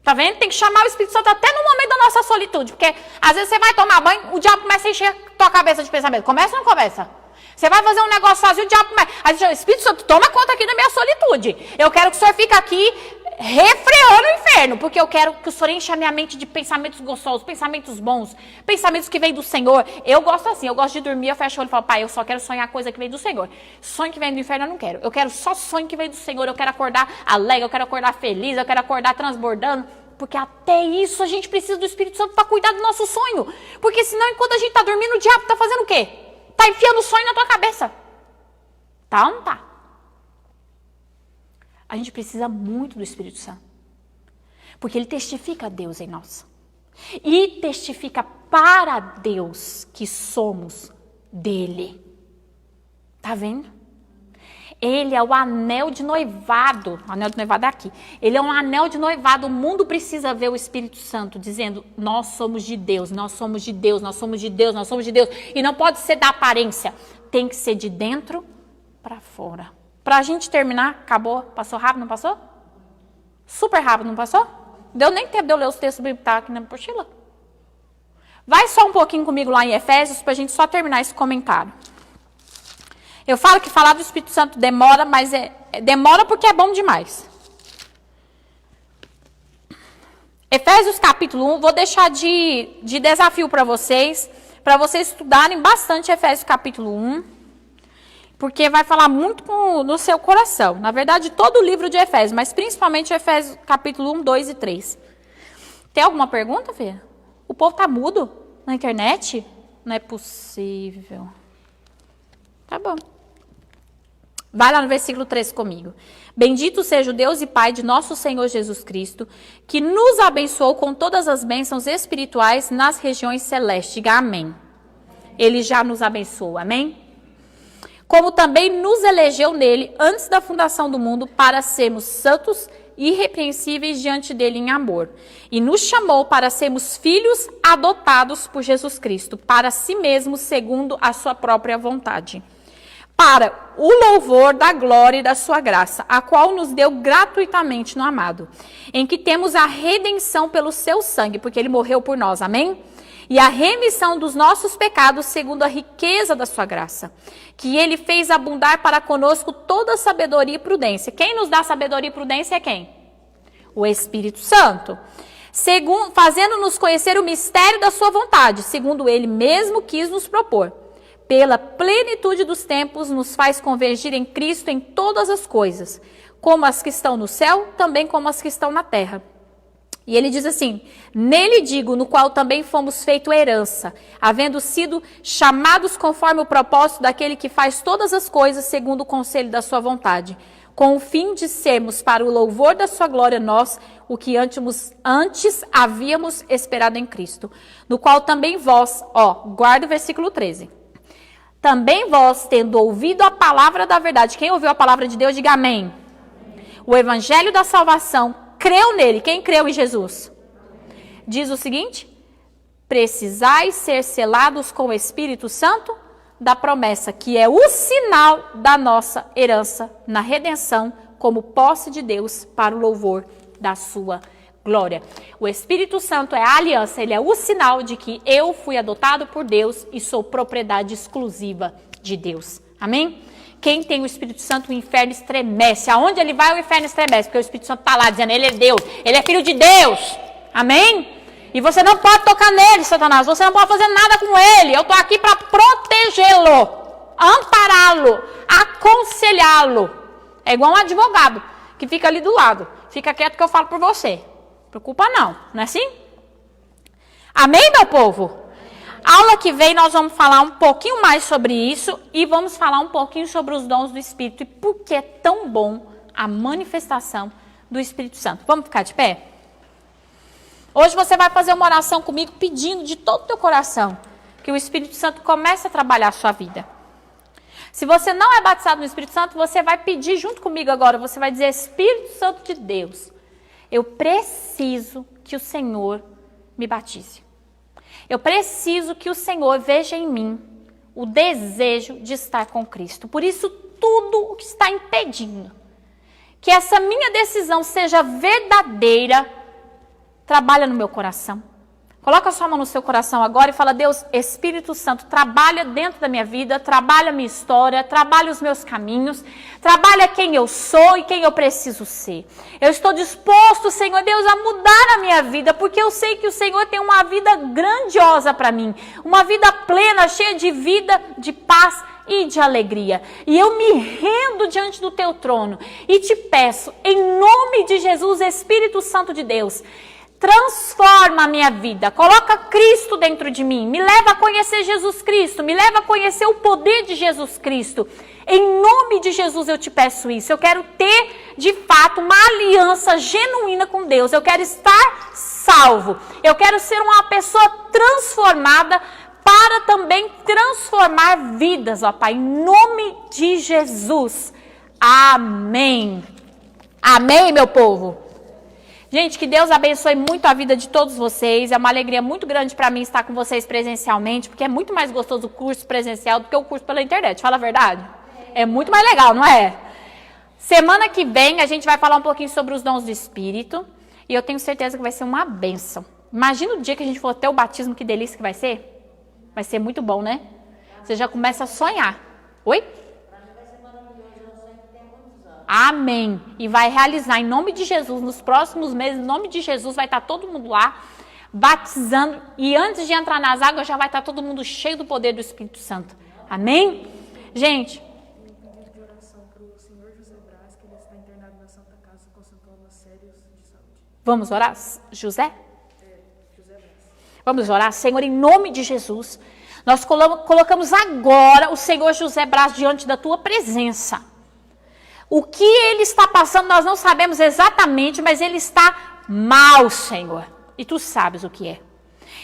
Tá vendo? Tem que chamar o Espírito Santo até no momento da nossa solitude, porque às vezes você vai tomar banho, o diabo começa a encher a tua cabeça de pensamento. Começa ou não começa? Você vai fazer um negócio sozinho, o diabo começa. Aí você diz, Espírito Santo, toma conta aqui da minha solitude. Eu quero que o Senhor fique aqui refreando o inferno, porque eu quero que o Senhor encha a minha mente de pensamentos gostosos, pensamentos bons, pensamentos que vêm do Senhor. Eu gosto assim, eu gosto de dormir, eu fecho o olho e falo, pai, eu só quero sonhar coisa que vem do Senhor. Sonho que vem do inferno eu não quero. Eu quero só sonho que vem do Senhor. Eu quero acordar alegre, eu quero acordar feliz, eu quero acordar transbordando. Porque até isso a gente precisa do Espírito Santo para cuidar do nosso sonho. Porque senão, enquanto a gente está dormindo, o diabo está fazendo o quê? Está enfiando o sonho na tua cabeça. Tá ou não tá? A gente precisa muito do Espírito Santo. Porque ele testifica a Deus em nós. E testifica para Deus que somos dele. Tá vendo? Ele é o anel de noivado. O anel de noivado é aqui. Ele é um anel de noivado. O mundo precisa ver o Espírito Santo dizendo: nós somos de Deus, nós somos de Deus, nós somos de Deus, nós somos de Deus. E não pode ser da aparência. Tem que ser de dentro para fora. Para a gente terminar, acabou? Passou rápido, não passou? Super rápido, não passou? Deu nem tempo de eu ler os textos bíblicos que aqui na mochila. Vai só um pouquinho comigo lá em Efésios para a gente só terminar esse comentário. Eu falo que falar do Espírito Santo demora, mas demora porque é bom demais. Efésios capítulo 1, vou deixar de desafio para vocês estudarem bastante Efésios capítulo 1, porque vai falar muito no seu coração. Na verdade, todo o livro de Efésios, mas principalmente Efésios capítulo 1, 2 e 3. Tem alguma pergunta, Fê? O povo tá mudo na internet? Não é possível. Tá bom. Vai lá no versículo 3 comigo. Bendito seja o Deus e Pai de nosso Senhor Jesus Cristo, que nos abençoou com todas as bênçãos espirituais nas regiões celestes. Diga amém. Ele já nos abençoou, amém? Como também nos elegeu nele antes da fundação do mundo para sermos santos e irrepreensíveis diante dele em amor. E nos chamou para sermos filhos adotados por Jesus Cristo, para si mesmo, segundo a sua própria vontade. Para o louvor da glória e da sua graça, a qual nos deu gratuitamente no amado, em que temos a redenção pelo seu sangue, porque ele morreu por nós, amém? E a remissão dos nossos pecados segundo a riqueza da sua graça, que ele fez abundar para conosco toda sabedoria e prudência. Quem nos dá sabedoria e prudência é quem? O Espírito Santo. Fazendo-nos conhecer o mistério da sua vontade, segundo ele mesmo quis nos propor. Pela plenitude dos tempos, nos faz convergir em Cristo em todas as coisas, como as que estão no céu, também como as que estão na terra. E ele diz assim: nele digo, no qual também fomos feito herança, havendo sido chamados conforme o propósito daquele que faz todas as coisas segundo o conselho da sua vontade, com o fim de sermos para o louvor da sua glória nós, o que antes havíamos esperado em Cristo, no qual também vós, guarda o versículo 13, também vós, tendo ouvido a palavra da verdade, quem ouviu a palavra de Deus, diga amém. O evangelho da salvação, creu nele. Quem creu em Jesus? Diz o seguinte: precisais ser selados com o Espírito Santo da promessa, que é o sinal da nossa herança na redenção, como posse de Deus para o louvor da sua glória. O Espírito Santo é a aliança, ele é o sinal de que eu fui adotado por Deus e sou propriedade exclusiva de Deus. Amém? Quem tem o Espírito Santo, o inferno estremece. Aonde ele vai, o inferno estremece, porque o Espírito Santo está lá dizendo: ele é Deus, ele é filho de Deus. Amém? E você não pode tocar nele, Satanás, você não pode fazer nada com ele. Eu estou aqui para protegê-lo, ampará-lo, aconselhá-lo. É igual um advogado que fica ali do lado. Fica quieto que eu falo por você. Preocupa não é assim? Amém, meu povo? Aula que vem nós vamos falar um pouquinho mais sobre isso e vamos falar um pouquinho sobre os dons do Espírito e por que é tão bom a manifestação do Espírito Santo. Vamos ficar de pé? Hoje você vai fazer uma oração comigo pedindo de todo o teu coração que o Espírito Santo comece a trabalhar a sua vida. Se você não é batizado no Espírito Santo, você vai pedir junto comigo agora, você vai dizer: Espírito Santo de Deus, eu preciso que o Senhor me batize. Eu preciso que o Senhor veja em mim o desejo de estar com Cristo. Por isso, tudo o que está impedindo que essa minha decisão seja verdadeira, trabalha no meu coração. Coloca a sua mão no seu coração agora e fala: Deus, Espírito Santo, trabalha dentro da minha vida, trabalha a minha história, trabalha os meus caminhos, trabalha quem eu sou e quem eu preciso ser. Eu estou disposto, Senhor Deus, a mudar a minha vida, porque eu sei que o Senhor tem uma vida grandiosa para mim, uma vida plena, cheia de vida, de paz e de alegria. E eu me rendo diante do teu trono e te peço, em nome de Jesus, Espírito Santo de Deus, transforma a minha vida, coloca Cristo dentro de mim, me leva a conhecer Jesus Cristo, me leva a conhecer o poder de Jesus Cristo. Em nome de Jesus eu te peço isso. Eu quero ter, de fato, uma aliança genuína com Deus. Eu quero estar salvo. Eu quero ser uma pessoa transformada para também transformar vidas, ó Pai, em nome de Jesus. Amém. Amém, meu povo. Gente, que Deus abençoe muito a vida de todos vocês. É uma alegria muito grande para mim estar com vocês presencialmente, porque é muito mais gostoso o curso presencial do que o curso pela internet. Fala a verdade? É muito mais legal, não é? Semana que vem a gente vai falar um pouquinho sobre os dons do Espírito. E eu tenho certeza que vai ser uma bênção. Imagina o dia que a gente for ter o batismo, que delícia que vai ser. Vai ser muito bom, né? Você já começa a sonhar. Oi? Amém. E vai realizar em nome de Jesus, nos próximos meses, em nome de Jesus, vai estar todo mundo lá, batizando. E antes de entrar nas águas, já vai estar todo mundo cheio do poder do Espírito Santo. Amém? Gente. De oração para o senhor José Braz, que ele está internado na Santa Casa com sintomas sérios de saúde. Vamos orar? José? José Braz. Vamos orar? Senhor, em nome de Jesus, nós colocamos agora o Senhor José Braz diante da tua presença. O que ele está passando, nós não sabemos exatamente, mas ele está mal, Senhor. E tu sabes o que é.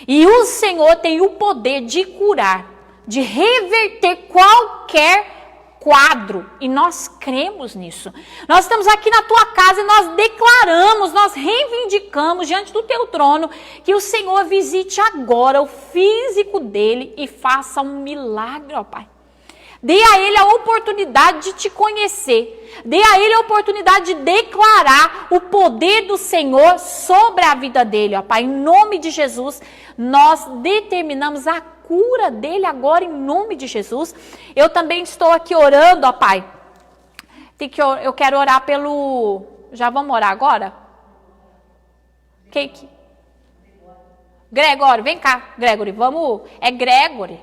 E o Senhor tem o poder de curar, de reverter qualquer quadro. E nós cremos nisso. Nós estamos aqui na tua casa e nós declaramos, nós reivindicamos diante do teu trono que o Senhor visite agora o físico dele e faça um milagre, ó Pai. Dê a ele a oportunidade de te conhecer. Dê a ele a oportunidade de declarar o poder do Senhor sobre a vida dele, ó Pai. Em nome de Jesus, nós determinamos a cura dele agora, em nome de Jesus. Eu também estou aqui orando, ó Pai. Eu quero orar pelo... Já vamos orar agora? Gregório, vem cá, Gregory. Vamos... É Gregory.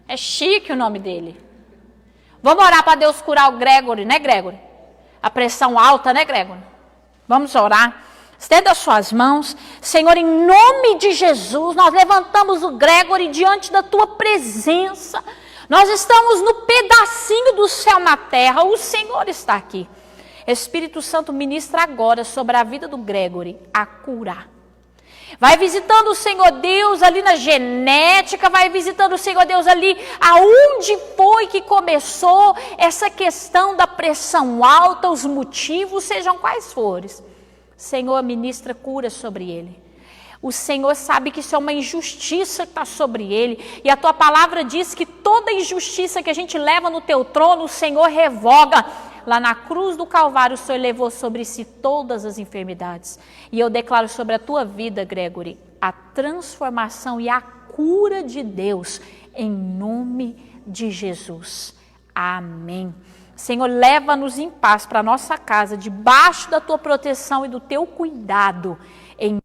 É chique o nome dele. Vamos orar para Deus curar o Gregory, né, Gregory? A pressão alta, né, Gregory? Vamos orar. Estenda as suas mãos. Senhor, em nome de Jesus, nós levantamos o Gregory diante da tua presença. Nós estamos no pedacinho do céu na terra. O Senhor está aqui. Espírito Santo, ministra agora sobre a vida do Gregory a curar. Vai visitando o Senhor Deus ali na genética, vai visitando o Senhor Deus ali aonde foi que começou essa questão da pressão alta, os motivos, sejam quais forem. Senhor, ministra cura sobre ele. O Senhor sabe que isso é uma injustiça que está sobre ele. E a tua palavra diz que toda injustiça que a gente leva no teu trono, o Senhor revoga. Lá na cruz do Calvário, o Senhor levou sobre si todas as enfermidades. E eu declaro sobre a tua vida, Gregory, a transformação e a cura de Deus, em nome de Jesus. Amém. Senhor, leva-nos em paz para a nossa casa, debaixo da tua proteção e do teu cuidado, em